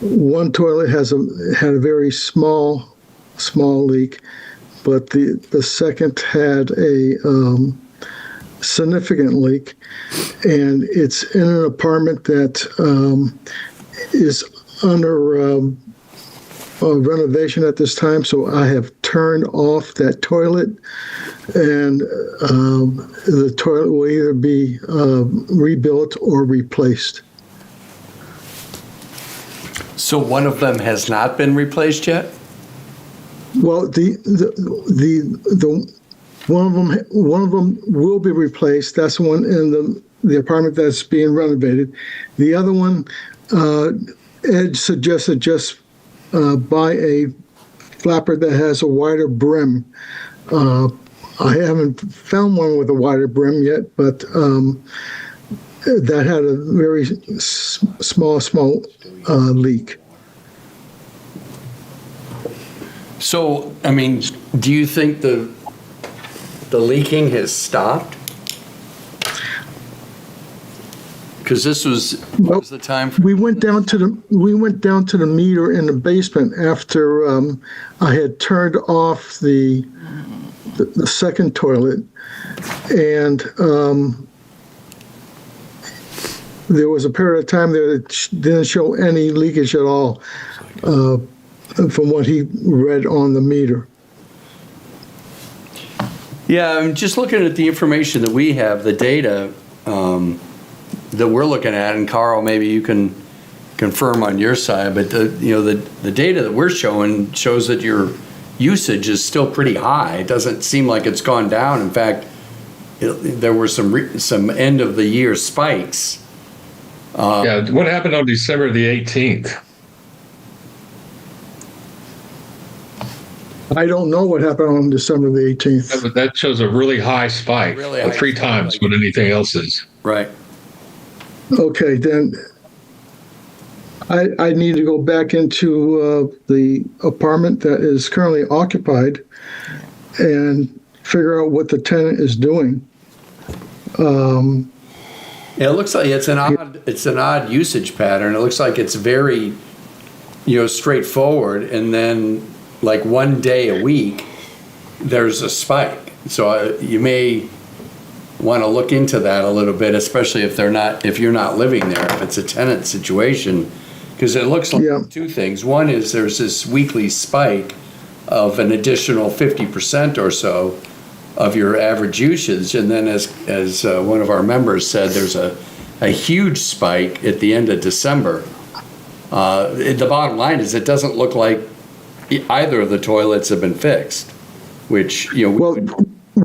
One toilet had a very small leak, but the second had a significant leak, and it's in an apartment that is under renovation at this time. So I have turned off that toilet, and the toilet will either be rebuilt or replaced.
So one of them has not been replaced yet?
Well, the one of them will be replaced. That's the one in the apartment that's being renovated. The other one, Ed suggested just buy a flapper that has a wider brim. I haven't found one with a wider brim yet, but that had a very small leak.
So, I mean, do you think the leaking has stopped? Because this was, what was the time frame?
We went down to the meter in the basement after I had turned off the second toilet, and there was a period of time there that didn't show any leakage at all, from what he read on the meter.
Yeah, I'm just looking at the information that we have, the data that we're looking at, and Carl, maybe you can confirm on your side, but the data that we're showing shows that your usage is still pretty high. It doesn't seem like it's gone down. In fact, there were some end of the year spikes.
Yeah, what happened on December the 18th?
I don't know what happened on December the 18th.
That shows a really high spike,
Really high
3 times what anything else is.
Right.
Okay, then I need to go back into the apartment that is currently occupied and figure out what the tenant is doing.
Yeah, it looks like it's an odd usage pattern. It looks like it's very, straightforward, and then like one day a week, there's a spike. So you may want to look into that a little bit, especially if you're not living there, if it's a tenant situation, because it looks like 2 things. One is there's this weekly spike of an additional 50% or so of your average usage, and then as one of our members said, there's a huge spike at the end of December. The bottom line is it doesn't look like either of the toilets have been fixed, which we would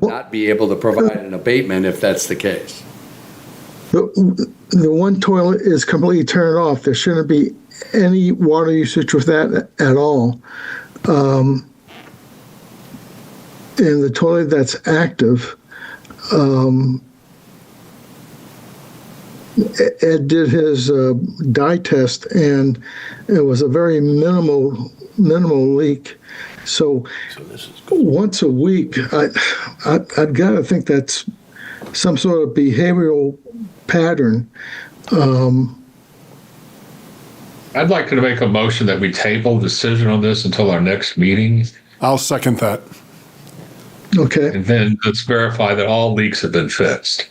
not be able to provide an abatement if that's the case.
The one toilet is completely turned off. There shouldn't be any water usage with that at all. in the toilet that's active, Ed did his dye test, and it was a very minimal leak. So once a week, I'd got to think that's some sort of behavioral pattern.
I'd like to make a motion that we table decision on this until our next meeting.
I'll second that.
Okay.
And then let's verify that all leaks have been fixed.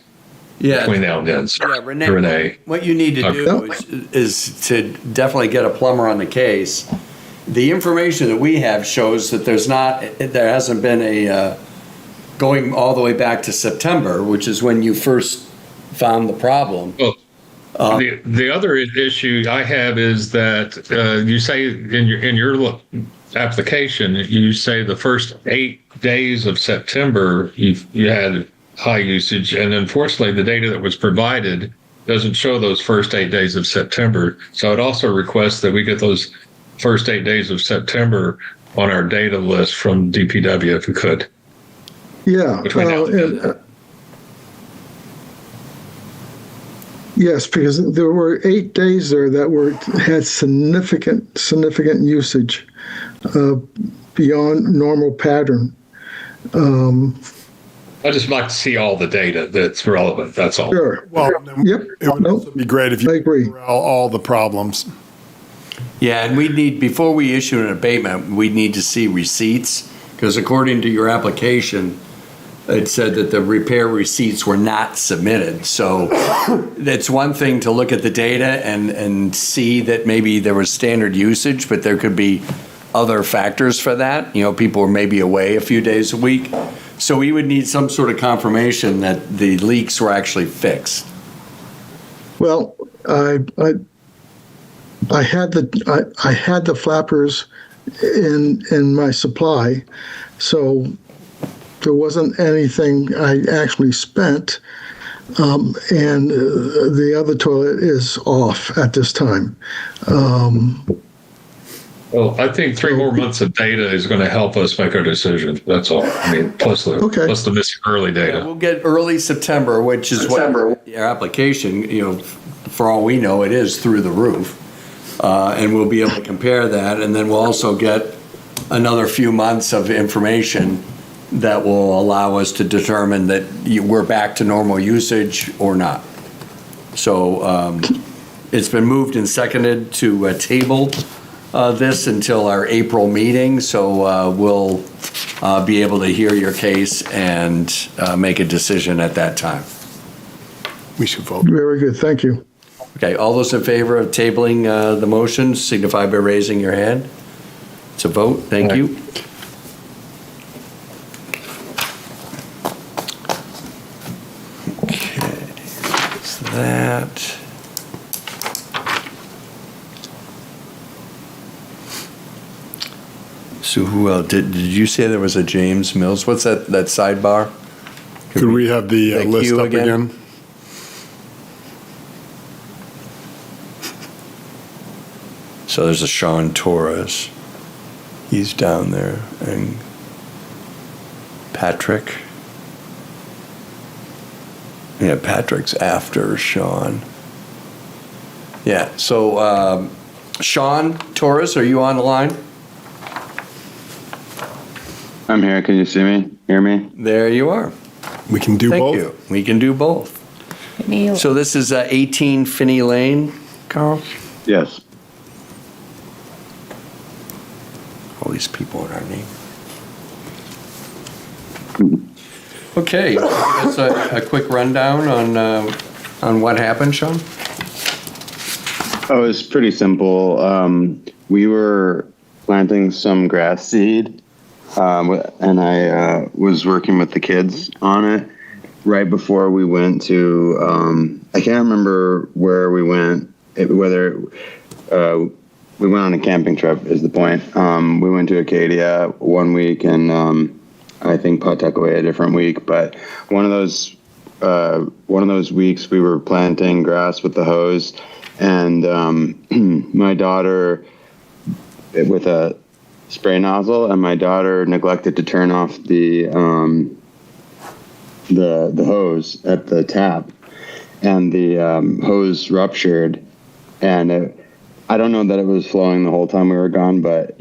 Yeah.
Between now and then.
Yeah, Renee, what you need to do is to definitely get a plumber on the case. The information that we have shows that there hasn't been a, going all the way back to September, which is when you first found the problem.
Well, the other issue I have is that you say in your application, you say the first 8 days of September you had high usage, and unfortunately the data that was provided doesn't show those first 8 days of September. So I'd also request that we get those first 8 days of September on our data list from DPW if we could.
Yeah. Yes, because there were 8 days there that had significant usage beyond normal pattern.
I just like to see all the data that's relevant. That's all.
Sure.
Well,
yep.
It would also be great if you could all the problems.
Yeah, and before we issue an abatement, we need to see receipts, because according to your application, it said that the repair receipts were not submitted. So it's one thing to look at the data and see that maybe there was standard usage, but there could be other factors for that. People were maybe away a few days a week. So we would need some sort of confirmation that the leaks were actually fixed.
Well, I had the flappers in my supply, so there wasn't anything I actually spent, and the other toilet is off at this time.
Well, I think 3 more months of data is going to help us make our decision. That's all. I mean, plus the missing early data.
Yeah, we'll get early September, which is what your application, for all we know, it is through the roof. And we'll be able to compare that. And then we'll also get another few months of information that will allow us to determine that we're back to normal usage or not. So it's been moved and seconded to table this until our April meeting. So we'll be able to hear your case and make a decision at that time.
We should vote.
Very good. Thank you.
Okay, all those in favor of tabling the motion signify by raising your hand. It's a vote. Thank you. Okay, that's that. So who else? Did you say there was a James Mills? What's that sidebar?
Could we have the list
queue
up again?
So there's a Sean Torres. He's down there. And Patrick. Yeah, Patrick's after Sean. Yeah, so Sean Torres, are you on the line?
I'm here. Can you see me? Hear me?
There you are.
We can do both.
Thank you. We can do both. So this is 18 Finney Lane, Carl?
Yes.
All these people in our name. Okay, give us a quick rundown on what happened, Sean.
Oh, it's pretty simple. We were planting some grass seed, and I was working with the kids on it right before we went to. I can't remember where we went. Whether we went on a camping trip is the point. We went to Acadia one week, and I think Pawtuckaway a different week. But one of those weeks we were planting grass with the hose, and my daughter, with a spray nozzle, and my daughter neglected to turn off the hose at the tap, and the hose ruptured, and I don't know that it was flowing the whole time we were gone, but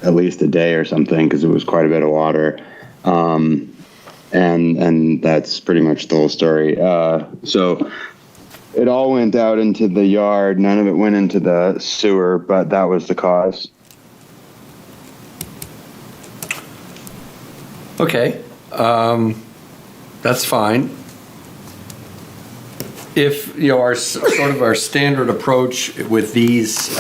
at least a day or something, because it was quite a bit of water. And that's pretty much the whole story. So it all went out into the yard. None of it went into the sewer, but that was the cause.
Okay, that's fine. If, our sort of our standard approach with these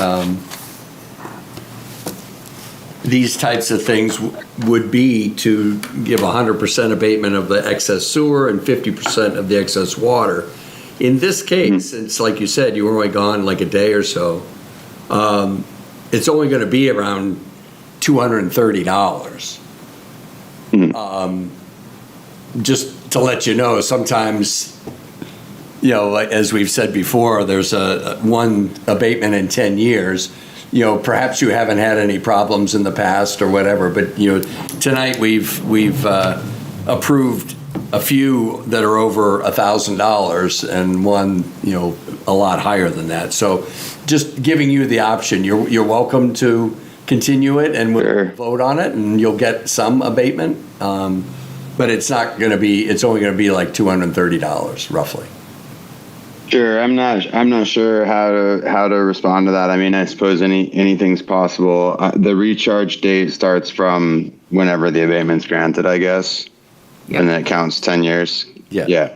types of things would be to give 100% abatement of the excess sewer and 50% of the excess water. In this case, it's like you said, you were only gone like a day or so. It's only going to be around $230. Just to let you know, sometimes, like as we've said before, there's one abatement in 10 years. Perhaps you haven't had any problems in the past or whatever, but tonight we've approved a few that are over $1,000 and one a lot higher than that. So just giving you the option. You're welcome to continue it, and we'll vote on it, and you'll get some abatement. But it's not going to be. It's only going to be like $230 roughly.
Sure, I'm not sure how to respond to that. I mean, I suppose anything's possible. The recharge date starts from whenever the abatement's granted, I guess, and then it counts 10 years. Yeah.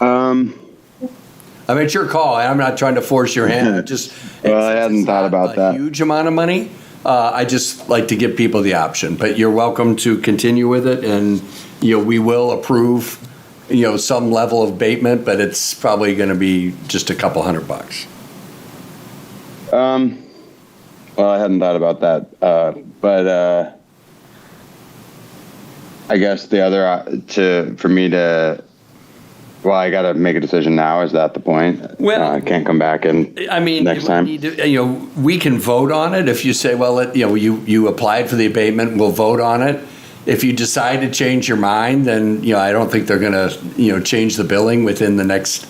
I mean, it's your call. I'm not trying to force your hand.
I hadn't thought about that.
Huge amount of money. I just like to give people the option, but you're welcome to continue with it, and we will approve. Some level of abatement, but it's probably going to be just a couple $100.
Well, I hadn't thought about that, but I guess the other I got to make a decision now. Is that the point?
Well,
I can't come back and next time.
We can vote on it if you say, well, you applied for the abatement. We'll vote on it. If you decide to change your mind, then, I don't think they're going to, change the billing within the next,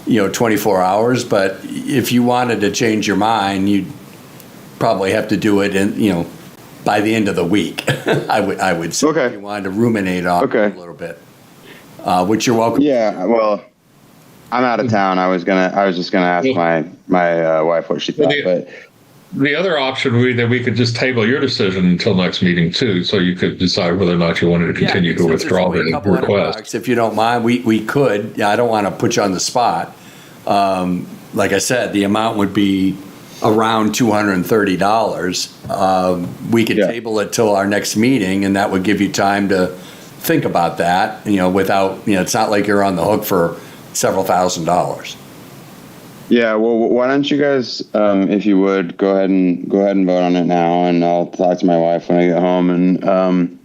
24 hours. But if you wanted to change your mind, you'd probably have to do it in, by the end of the week. I would say.
Okay.
If you wanted to ruminate on it a little bit, which you're welcome.
Yeah. Well, I'm out of town. I was just gonna ask my wife what she thought, but.
The other option would be that we could just table your decision until next meeting too, so you could decide whether or not you wanted to continue to withdraw the request.
If you don't mind, we could. I don't want to put you on the spot. Like I said, the amount would be around $230. We could table it till our next meeting, and that would give you time to think about that. Without it's not like you're on the hook for several $1,000s.
Yeah, well, why don't you guys, if you would, go ahead and vote on it now, and I'll talk to my wife when I get home, and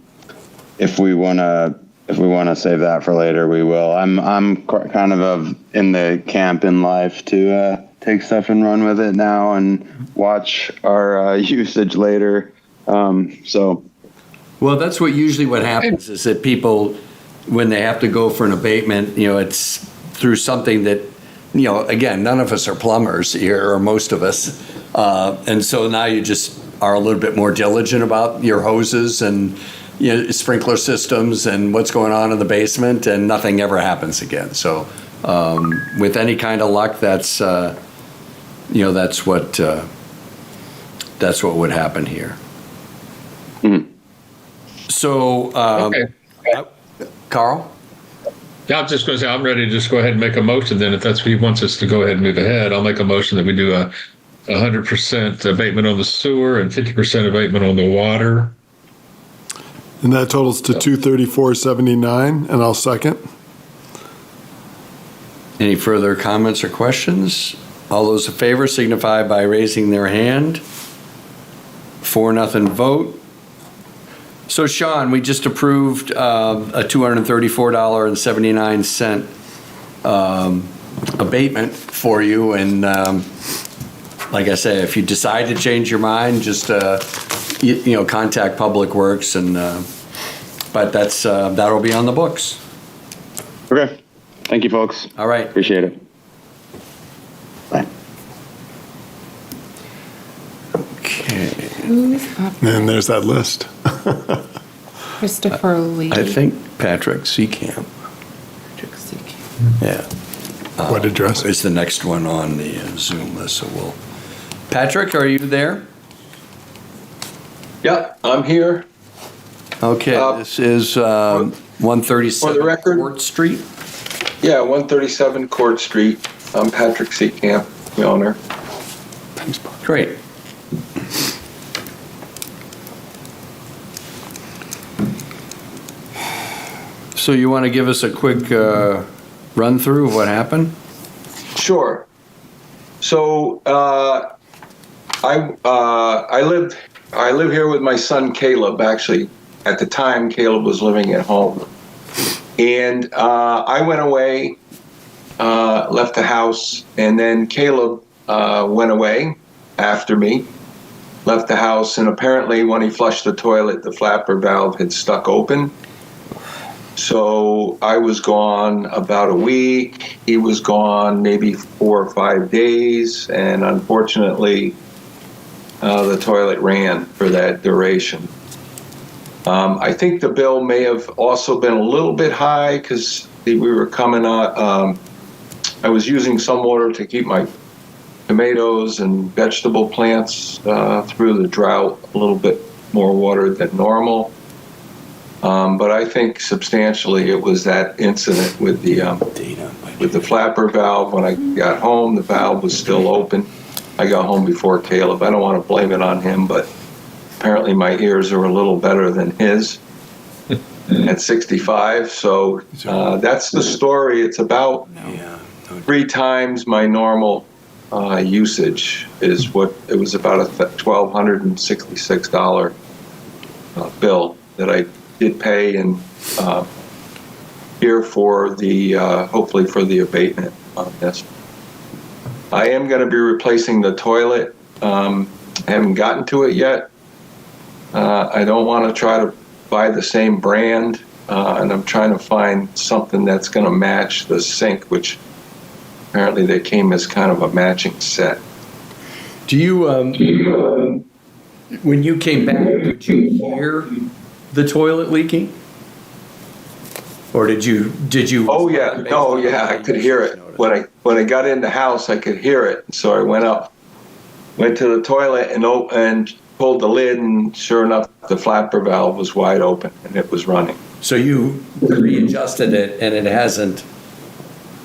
if we wanna save that for later, we will. I'm kind of in the camp in life to take stuff and run with it now and watch our usage later. Well,
that's what happens is that people, when they have to go for an abatement, it's through something that. Again, none of us are plumbers here, or most of us. And so now you just are a little bit more diligent about your hoses and sprinkler systems and what's going on in the basement, and nothing ever happens again. So with any kind of luck, that's what would happen here.
Mm-hmm.
So, Carl?
Yeah, I'm just going to say I'm ready to just go ahead and make a motion. Then, if that's what he wants us to go ahead and move ahead, I'll make a motion that we do a 100% abatement on the sewer and 50% abatement on the water.
And that totals to $234.79, and I'll second.
Any further comments or questions? All those in favor signify by raising their hand. 4-0 vote. So, Sean, we just approved a $234.79 abatement for you. And like I say, if you decide to change your mind, just contact Public Works and, but that'll be on the books.
Okay. Thank you, folks.
All right.
Appreciate it. Bye.
Okay.
Who's up?
And there's that list.
Christopher Lee.
I think Patrick Seacamp. Yeah.
What address?
Is the next one on the Zoom list, so we'll. Patrick, are you there?
Yeah, I'm here.
Okay, this is 137
for the record,
Court Street.
Yeah, 137 Court Street. I'm Patrick Seacamp, the owner.
Thanks, Bob. Great. So you want to give us a quick run through of what happened?
Sure. So I live here with my son Caleb. Actually, at the time, Caleb was living at home, and I went away, left the house, and then Caleb went away after me, left the house, and apparently when he flushed the toilet, the flapper valve had stuck open. So I was gone about a week. He was gone maybe 4 or 5 days, and unfortunately, the toilet ran for that duration. I think the bill may have also been a little bit high because we were coming on. I was using some water to keep my tomatoes and vegetable plants through the drought, a little bit more water than normal. But I think substantially it was that incident with the flapper valve. When I got home, the valve was still open. I got home before Caleb. I don't want to blame it on him, but apparently my ears are a little better than his at 65. So that's the story. It's about 3 times my normal usage is what it was, about a $1,266 bill that I did pay, and here for the hopefully for the abatement on this. I am going to be replacing the toilet. I haven't gotten to it yet. I don't want to try to buy the same brand, and I'm trying to find something that's going to match the sink, which apparently they came as kind of a matching set.
Do you, when you came back, did you hear the toilet leaking? Or did you?
Oh yeah, no, yeah, I could hear it. When I got in the house, I could hear it. So I went to the toilet and pulled the lid, and sure enough, the flapper valve was wide open and it was running.
So you readjusted it, and it hasn't,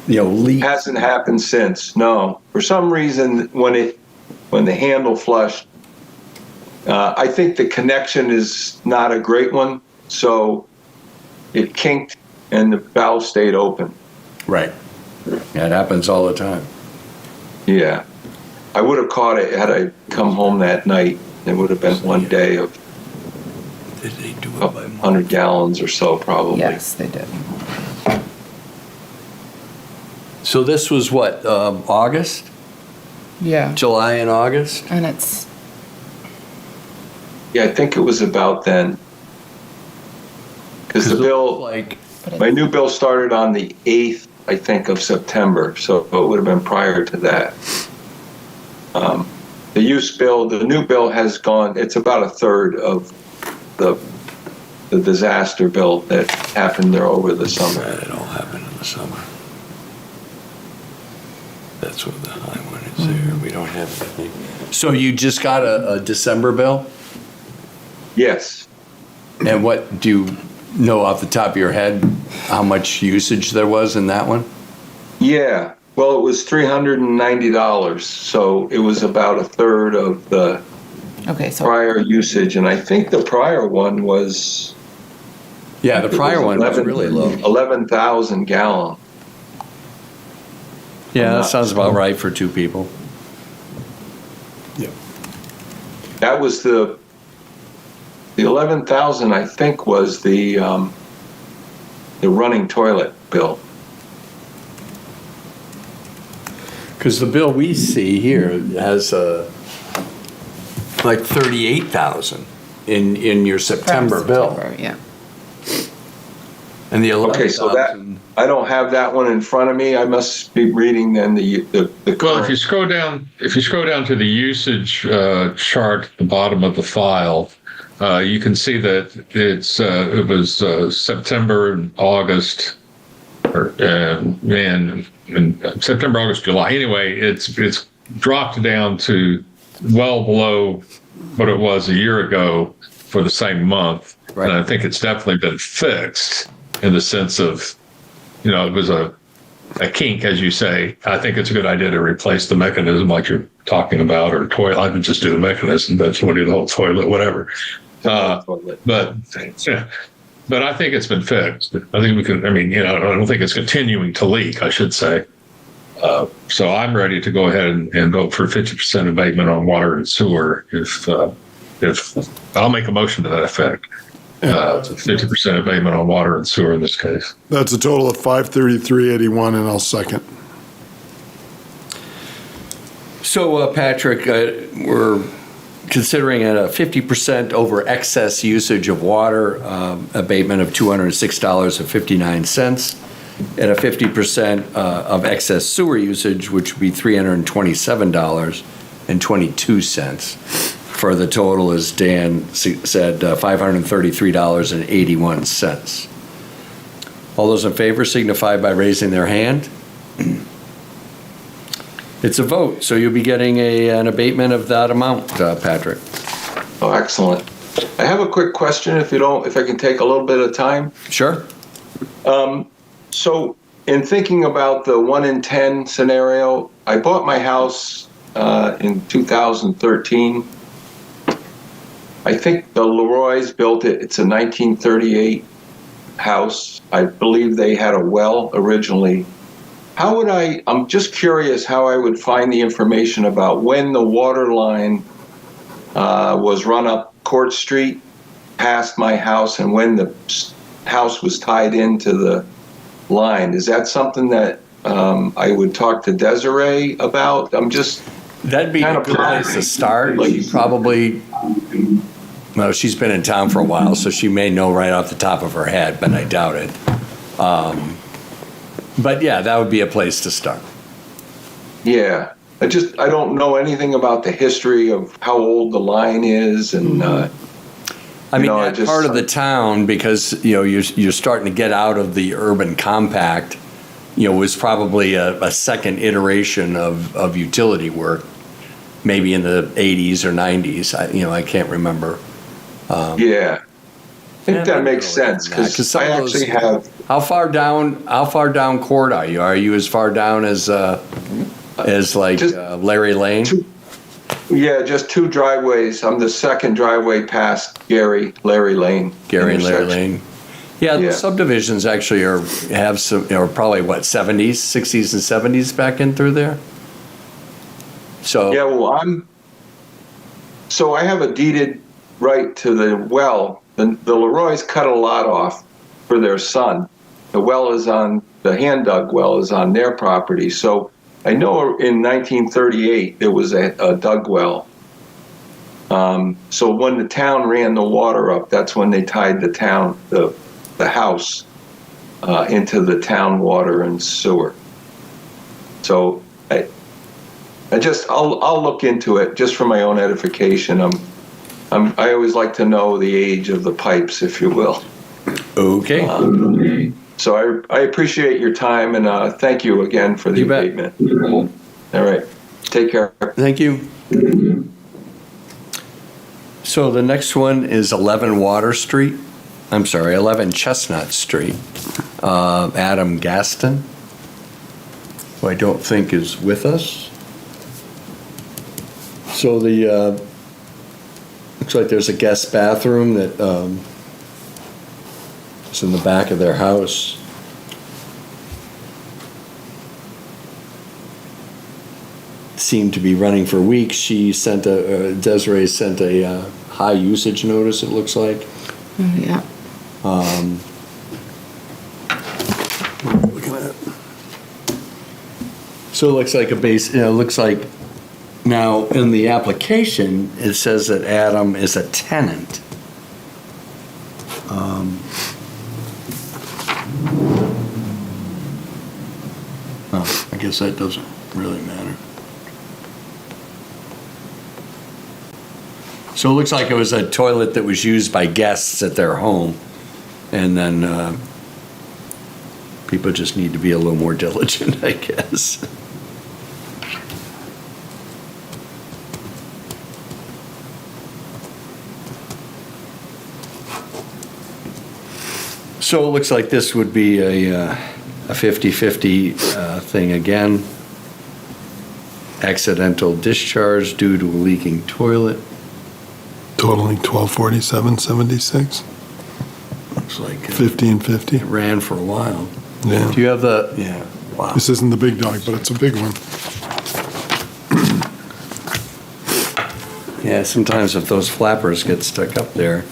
leaked.
Hasn't happened since. No, for some reason, when the handle flushed, I think the connection is not a great one, so it kinked and the valve stayed open.
Right. Yeah, it happens all the time.
Yeah. I would have caught it had I come home that night. It would have been one day of 100 gallons or so, probably.
Yes, they did.
So this was what, August?
Yeah.
July and August?
And it's...
Yeah, I think it was about then. Because the bill, my new bill started on the 8th, I think, of September, so it would have been prior to that. The use bill, the new bill has gone, it's about a third of the disaster bill that happened there over the summer.
It all happened in the summer. That's what the high one is there. We don't have anything. So you just got a December bill?
Yes.
And what, do you know off the top of your head how much usage there was in that one?
Yeah. Well, it was $390, so it was about a third of the prior usage, and I think the prior one was...
Yeah, the prior one was really low.
11,000 gallon.
Yeah, that sounds about right for 2 people.
Yeah. That was the 11,000, I think, was the running toilet bill.
Because the bill we see here has like 38,000. in your September bill.
Yeah.
And the
Okay, so that, I don't have that one in front of me. I must be reading then the
Well, if you scroll down to the usage chart at the bottom of the file, you can see that it was September and August, and September, August, July. Anyway, it's dropped down to well below what it was a year ago for the same month. Right. And I think it's definitely been fixed in the sense of, it was a kink, as you say. I think it's a good idea to replace the mechanism like you're talking about, or toilet. I would just do the mechanism, but you want to do the whole toilet, whatever. But I think it's been fixed. I think we can, I don't think it's continuing to leak, I should say. So I'm ready to go ahead and vote for 50% abatement on water and sewer if I'll make a motion to that effect. 50% abatement on water and sewer in this case.
That's a total of $533.81, and I'll second.
So, Patrick, we're considering a 50% over excess usage of water abatement of $206.59, and a 50% of excess sewer usage, which would be $327.22. For the total, as Dan said, $533.81. All those in favor signify by raising their hand. It's a vote, so you'll be getting an abatement of that amount, Patrick.
Oh, excellent. I have a quick question, if I can take a little bit of time.
Sure.
So, in thinking about the 1 in 10 scenario, I bought my house in 2013. I think the Leroy's built it. It's a 1938 house. I believe they had a well originally. I'm just curious how I would find the information about when the water line was run up Court Street past my house and when the house was tied into the line. Is that something that I would talk to Desiree about?
That'd be a good place to start. She probably, she's been in town for a while, so she may know right off the top of her head, but I doubt it. But yeah, that would be a place to start.
Yeah. I don't know anything about the history of how old the line is, and
that's part of the town, because you're starting to get out of the urban compact. Was probably a second iteration of utility work, maybe in the 80s or 90s. I can't remember.
Yeah, I think that makes sense, because I actually have.
How far down Court are you? Are you as far down as Larry Lane?
Just two driveways. I'm the second driveway past Larry Lane.
Gary and Larry Lane. Yeah, the subdivisions actually have some, probably 70s, 60s, and 70s back in through there. So
yeah, well, I have a deeded right to the well. The Leroy's cut a lot off for their son. The hand dug well is on their property. So I know in 1938 there was a dug well. So when the town ran the water up, that's when they tied the house into the town water and sewer. So I'll look into it just for my own edification. I always like to know the age of the pipes, if you will.
Okay.
So I appreciate your time, and thank you again for the abatement. All right. Take care.
Thank you. So the next one is 11 Chestnut Street. Adam Gaston, who I don't think is with us. So looks like there's a guest bathroom that is in the back of their house. Seemed to be running for weeks. Desiree sent a high usage notice, it looks like.
Oh, yeah.
Look at that. So it looks like looks like now in the application, it says that Adam is a tenant. Oh, I guess that doesn't really matter. So it looks like it was a toilet that was used by guests at their home, and then people just need to be a little more diligent, I guess. So it looks like this would be a 50-50 thing again. Accidental discharge due to a leaking toilet.
Totaling $1247.76.
Looks like
1550.
It ran for a while.
Yeah.
Do you have the? Yeah. Wow.
This isn't the big dog, but it's a big one.
Yeah. Sometimes if those flappers get stuck up there,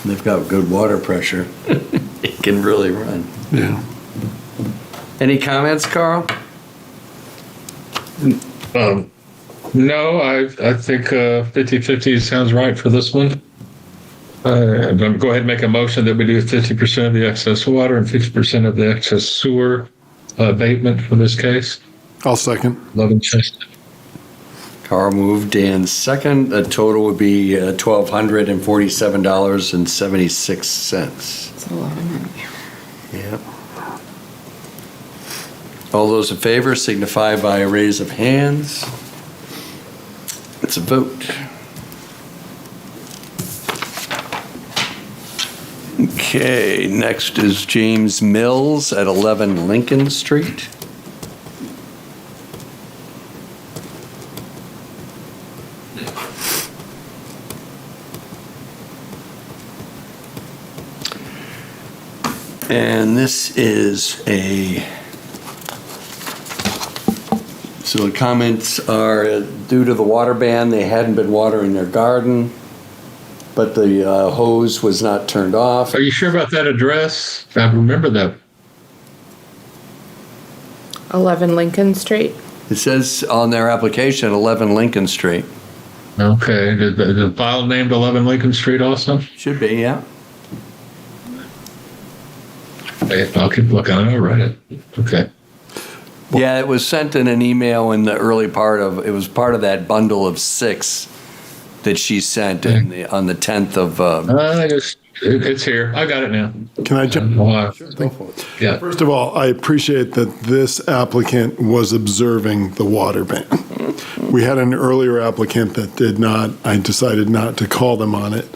they've got good water pressure. It can really run.
Yeah.
Any comments, Carl?
No, I think 50-50 sounds right for this one. I'm going to go ahead and make a motion that we do 50% of the excess water and 50% of the excess sewer abatement for this case.
I'll second.
Love and Chester.
Carl moved, Dan second. The total would be $1,247.76.
It's a lot of money.
Yeah. All those in favor signify by a raise of hands. It's a vote. Okay, next is James Mills at 11 Lincoln Street. And this is so the comments are due to the water ban, they hadn't been watering their garden, but the hose was not turned off.
Are you sure about that address? I remember that.
11 Lincoln Street.
It says on their application, 11 Lincoln Street.
Okay. Is the file named 11 Lincoln Street also?
Should be, yeah.
I'll keep looking. I'll write it. Okay.
Yeah, it was sent in an email in the early part of, it was part of that bundle of 6 that she sent on the 10th of.
It's here. I got it now.
Can I jump?
Yeah.
First of all, I appreciate that this applicant was observing the water ban. We had an earlier applicant that did not. I decided not to call them on it.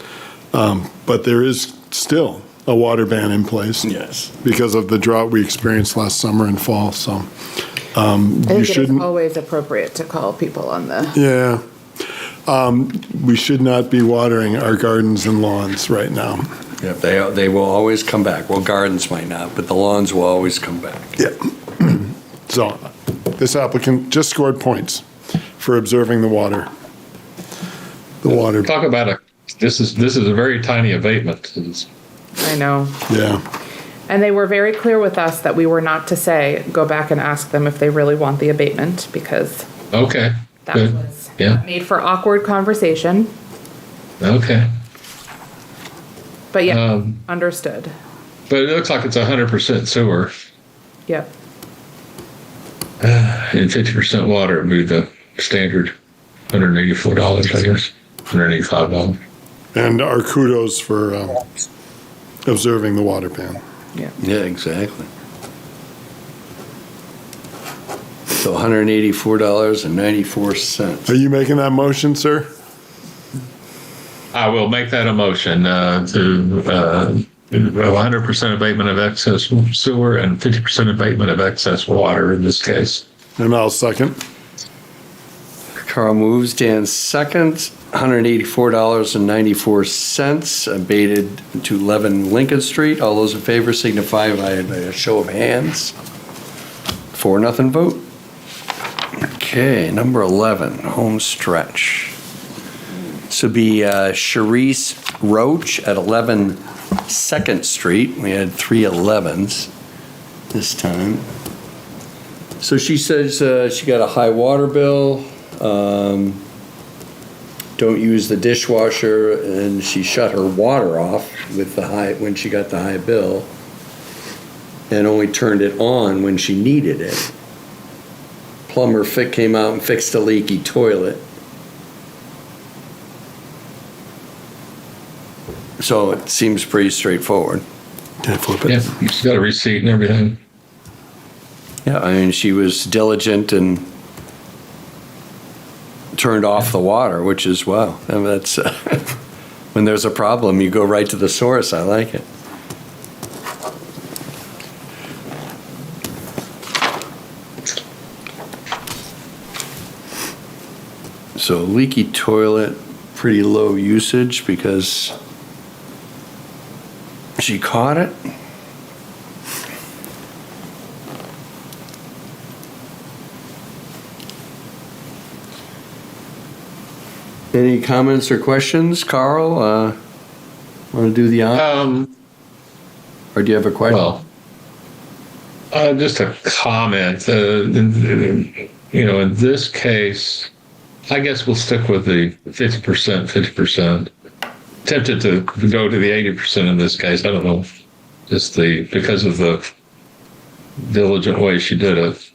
But there is still a water ban in place.
Yes.
Because of the drought we experienced last summer and fall. So
I
you
think it is
shouldn't.
always appropriate to call people on the.
Yeah. We should not be watering our gardens and lawns right now.
Yeah, they will always come back. Well, gardens might not, but the lawns will always come back.
Yeah. So this applicant just scored points for observing the water. The water.
Talk about this is a very tiny abatement.
I know.
Yeah.
And they were very clear with us that we were not to say, go back and ask them if they really want the abatement, because
Okay.
that
Good.
was
Yeah.
made for awkward conversation.
Okay.
But yeah, understood.
But it looks like it's 100% sewer
Yep.
and 50% water would be the standard $184, I guess. $185.
And our kudos for observing the water ban.
Yeah.
Yeah, exactly. So $184.94.
Are you making that motion, sir?
I will make that a motion to 100% abatement of excess sewer and 50% abatement of excess water in this case.
And I'll second.
Carl moves, Dan seconds. $184.94 abated to 11 Lincoln Street. All those in favor signify by a show of hands. 4-0 vote. Okay, number 11, home stretch. This would be Charisse Roach at 11 2nd Street. We had 3 11s this time. So she says she got a high water bill. don't use the dishwasher, and she shut her water off with when she got the high bill, and only turned it on when she needed it. Plumber came out and fixed a leaky toilet. So it seems pretty straightforward.
Can I flip it?
Yeah, she's got a receipt and everything.
Yeah, I mean, she was diligent and turned off the water, which is, wow. I mean, that's, when there's a problem, you go right to the source. I like it. So leaky toilet, pretty low usage because she caught it. Any comments or questions, Carl? Want to do the honor? Or do you have a question?
Well, just a comment. In this case, I guess we'll stick with the 50%. Tempted to go to the 80% in this case. I don't know, just because of the diligent way she did it.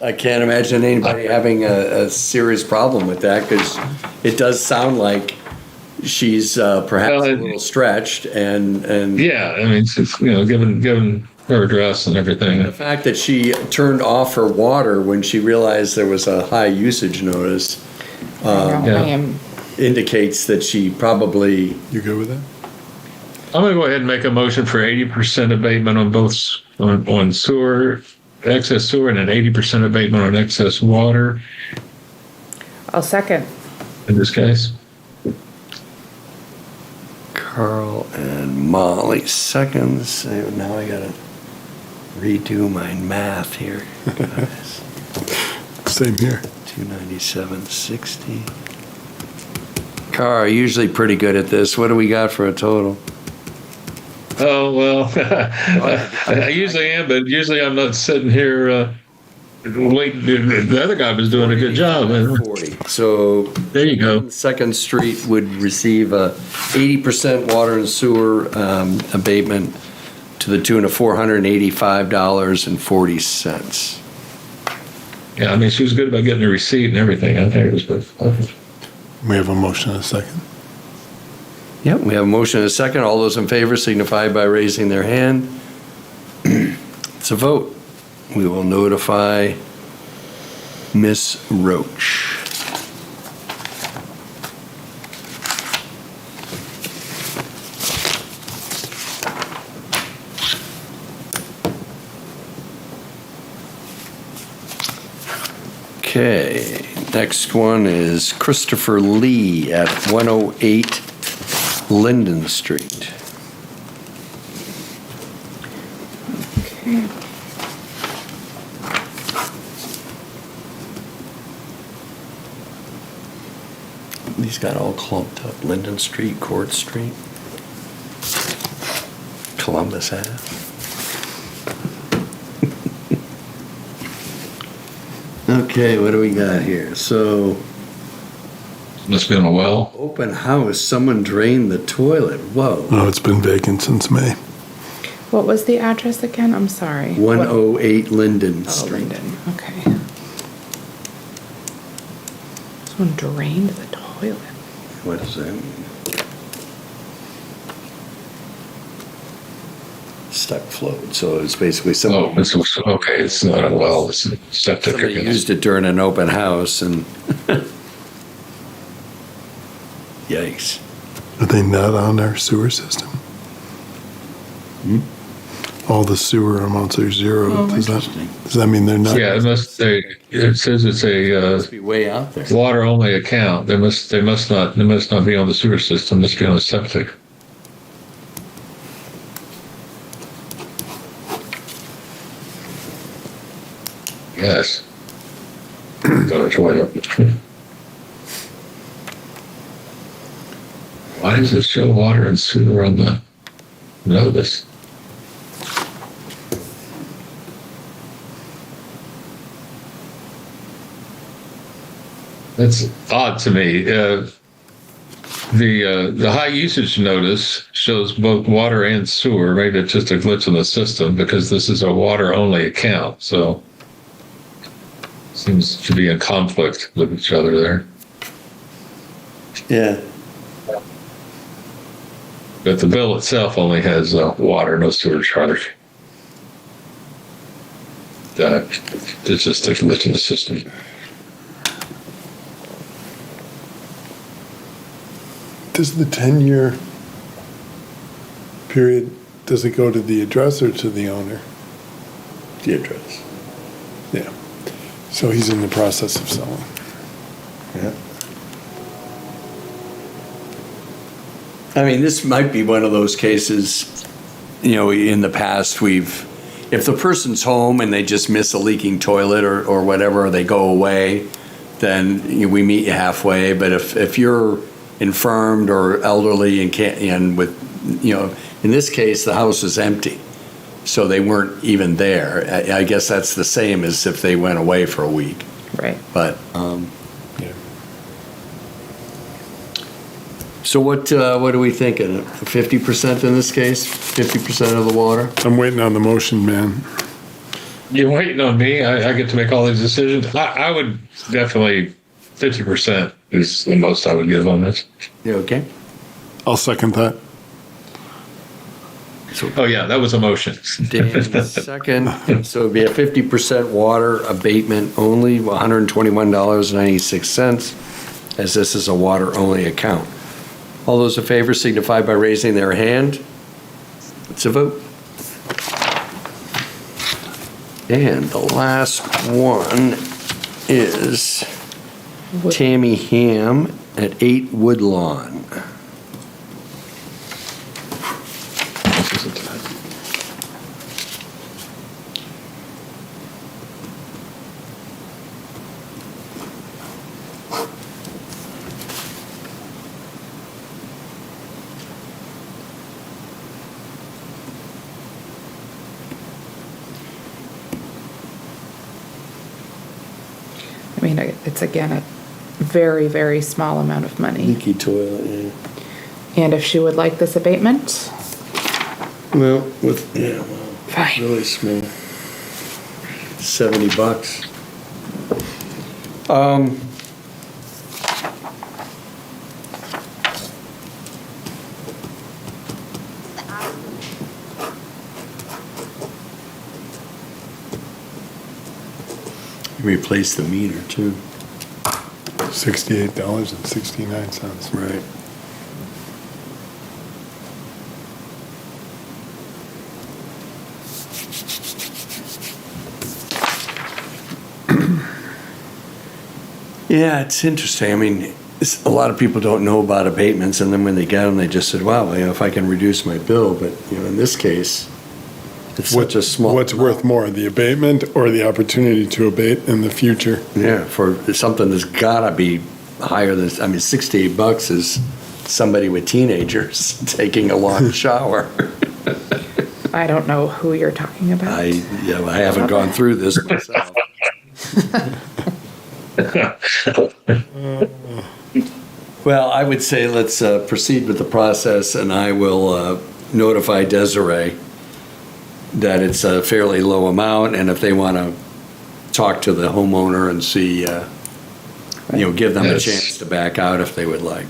I can't imagine anybody having a serious problem with that, because it does sound like she's perhaps a little stretched, and
yeah, I mean, it's, given her address and everything.
The fact that she turned off her water when she realized there was a high usage notice indicates that she probably.
You good with that?
I'm going to go ahead and make a motion for 80% abatement on both on sewer, excess sewer, and an 80% abatement on excess water.
I'll second.
In this case.
Carl and Molly seconds. Now I gotta redo my math here, guys.
Same here.
297.60. Carl, usually pretty good at this. What do we got for a total?
Oh, well, I usually am, but usually I'm not sitting here waiting. The other guy was doing a good job.
40. So
there you go.
Second Street would receive a 80% water and sewer abatement to the tune of $485.40.
Yeah, I mean, she was good about getting the receipt and everything. I think it was good.
We have a motion and a second.
Yep, we have a motion and a second. All those in favor signify by raising their hand. It's a vote. We will notify Miss Roach. Okay, next one is Christopher Lee at 108 Linden Street.
Okay.
These got all clumped up. Linden Street, Court Street, Columbus Ave. Okay, what do we got here? So,
must be in a well.
Open house, someone drained the toilet. Whoa.
Oh, it's been vacant since May.
What was the address again? I'm sorry.
108 Linden Street.
Linden, okay. Someone drained the toilet.
What does that mean? Stuck float. So it's basically someone.
Oh, okay. It's not a well. It's a septic.
Somebody used it during an open house, and yikes.
Are they not on our sewer system? All the sewer amounts are zero.
Oh,
does that mean they're not?
Yeah, it must. It says it's
must be way out there.
Water only account. They must not be on the sewer system. They must be on the septic. Yes. Why does it show water and sewer on the notice? That's odd to me. The high usage notice shows both water and sewer. Maybe it's just a glitch in the system because this is a water only account. So seems to be in conflict with each other there.
Yeah.
But the bill itself only has water, no sewer charge. It's just a glitch in the system.
Does the 10-year period, does it go to the address or to the owner?
The address.
Yeah. So he's in the process of selling.
Yeah. I mean, this might be one of those cases, in the past if the person's home and they just miss a leaking toilet or whatever, or they go away, then we meet you halfway. But if you're infirmed or elderly and with, in this case, the house is empty, so they weren't even there. I guess that's the same as if they went away for a week.
Right.
But, so what are we thinking? 50% in this case? 50% of the water?
I'm waiting on the motion, man.
You're waiting on me. I get to make all these decisions. I would definitely 50% is the most I would give on this.
You okay?
I'll second that.
Oh yeah, that was a motion.
Dan, second. So it'd be a 50% water abatement only, $121.96, as this is a water only account. All those in favor signify by raising their hand. It's a vote. And the last one is Tammy Ham at 8 Woodlawn.
I mean, it's again a very, very small amount of money.
Leaky toilet, yeah.
And if she would like this abatement,
Well,
fine.
really small. $70. Replace the meter too.
$68.69.
Right. Yeah, it's interesting. I mean, a lot of people don't know about abatements, and then when they get them, they just said, "Wow, if I can reduce my bill." But in this case, it's such a small.
What's worth more, the abatement or the opportunity to abate in the future?
Yeah, for something that's gotta be higher than. I mean, $68 is somebody with teenagers taking a long shower.
I don't know who you're talking about.
I haven't gone through this myself. Well, I would say let's proceed with the process, and I will notify Desiree that it's a fairly low amount, and if they want to talk to the homeowner and see, give them a chance to back out if they would like.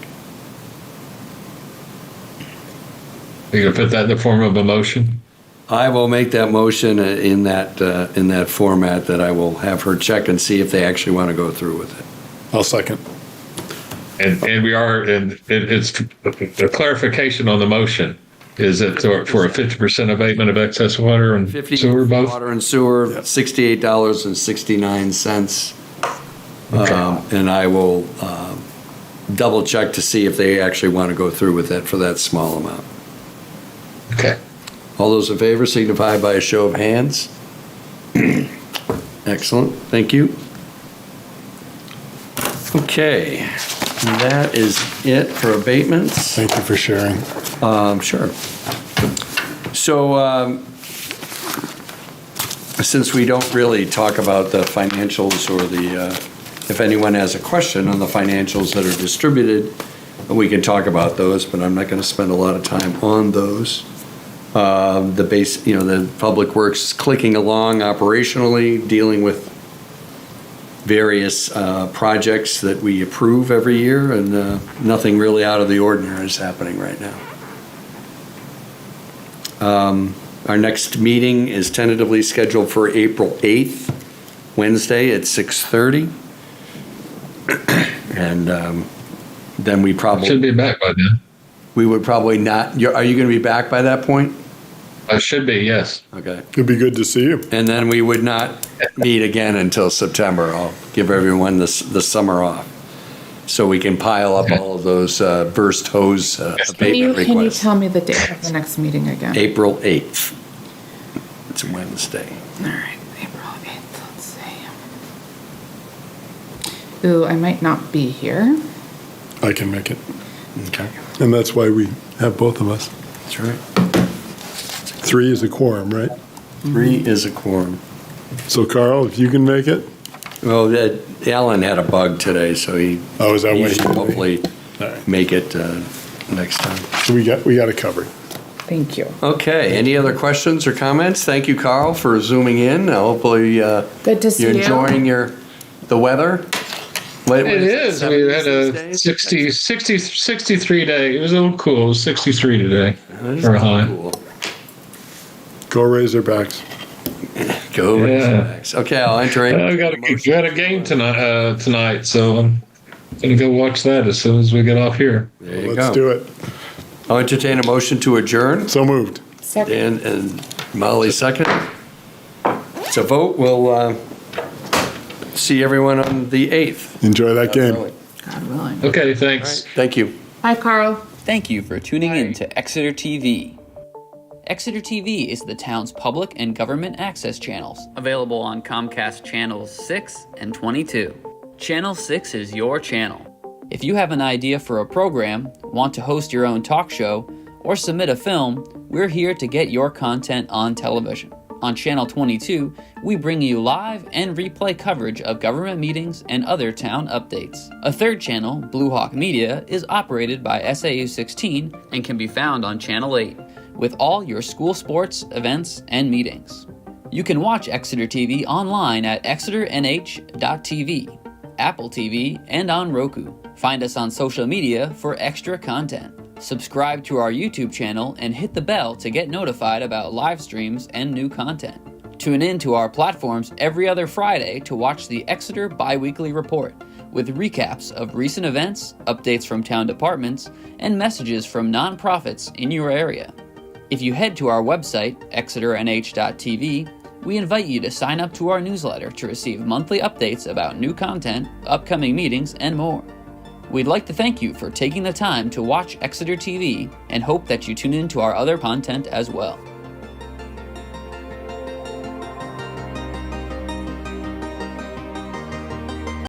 You gonna put that in the form of a motion?
I will make that motion in that format, that I will have her check and see if they actually want to go through with it.
I'll second.
And it's a clarification on the motion. Is it for a 50% abatement of excess water and sewer both?
Water and sewer, $68.69.
Okay.
And I will double check to see if they actually want to go through with that for that small amount.
Okay.
All those in favor signify by a show of hands. Excellent, thank you. Okay, that is it for abatements.
Thank you for sharing.
Sure. So, since we don't really talk about the financials or if anyone has a question on the financials that are distributed, we can talk about those, but I'm not going to spend a lot of time on those. The Public Works is clicking along operationally, dealing with various projects that we approve every year, and nothing really out of the ordinary is happening right now. Our next meeting is tentatively scheduled for April 8th, Wednesday at 6:30. And then we probably
should be back by then.
We would probably not. Are you going to be back by that point?
I should be, yes.
Okay.
It'd be good to see you.
And then we would not meet again until September. I'll give everyone the summer off, so we can pile up all of those burst hose abatement requests.
Can you tell me the date of the next meeting again?
April 8th. It's a Wednesday.
All right, April 8th, let's see. Ooh, I might not be here.
I can make it.
Okay.
And that's why we have both of us.
That's right.
3 is a quorum, right?
3 is a quorum.
So Carl, if you can make it?
Well, Alan had a bug today, so he
is that why
should hopefully make it next time.
So we got it covered.
Thank you.
Okay, any other questions or comments? Thank you, Carl, for zooming in. Hopefully
good to see
you're
you.
enjoying the weather.
It is. We had a 63 day. It was a little cool. It was 63 today for a high.
Cool.
Go Razorbacks.
Go Razorbacks. Okay, I'll enter in.
We got a game tonight, so I'm going to go watch that as soon as we get off here.
There you
Let's
go.
do it.
I'll entertain a motion to adjourn.
So moved.
Second.
Dan and Molly second. So vote. We'll see everyone on the 8th.
Enjoy that game.
God willing.
Okay, thanks.
Right, thank you.
Hi, Carl.
Thank you for tuning in to Exeter TV. Exeter TV is the town's public and government access channels, available on Comcast channels 6 and 22. Channel 6 is your channel. If you have an idea for a program, want to host your own talk show, or submit a film, we're here to get your content on television. On Channel 22, we bring you live and replay coverage of government meetings and other town updates. A third channel, Blue Hawk Media, is operated by SAU 16 and can be found on Channel 8, with all your school sports, events, and meetings. You can watch Exeter TV online at exeternh.tv, Apple TV, and on Roku. Find us on social media for extra content. Subscribe to our YouTube channel and hit the bell to get notified about live streams and new content. Tune in to our platforms every other Friday to watch the Exeter Biweekly Report, with recaps of recent events, updates from town departments, and messages from nonprofits in your area. If you head to our website, exeternh.tv, we invite you to sign up to our newsletter to receive monthly updates about new content, upcoming meetings, and more. We'd like to thank you for taking the time to watch Exeter TV and hope that you tune in to our other content as well.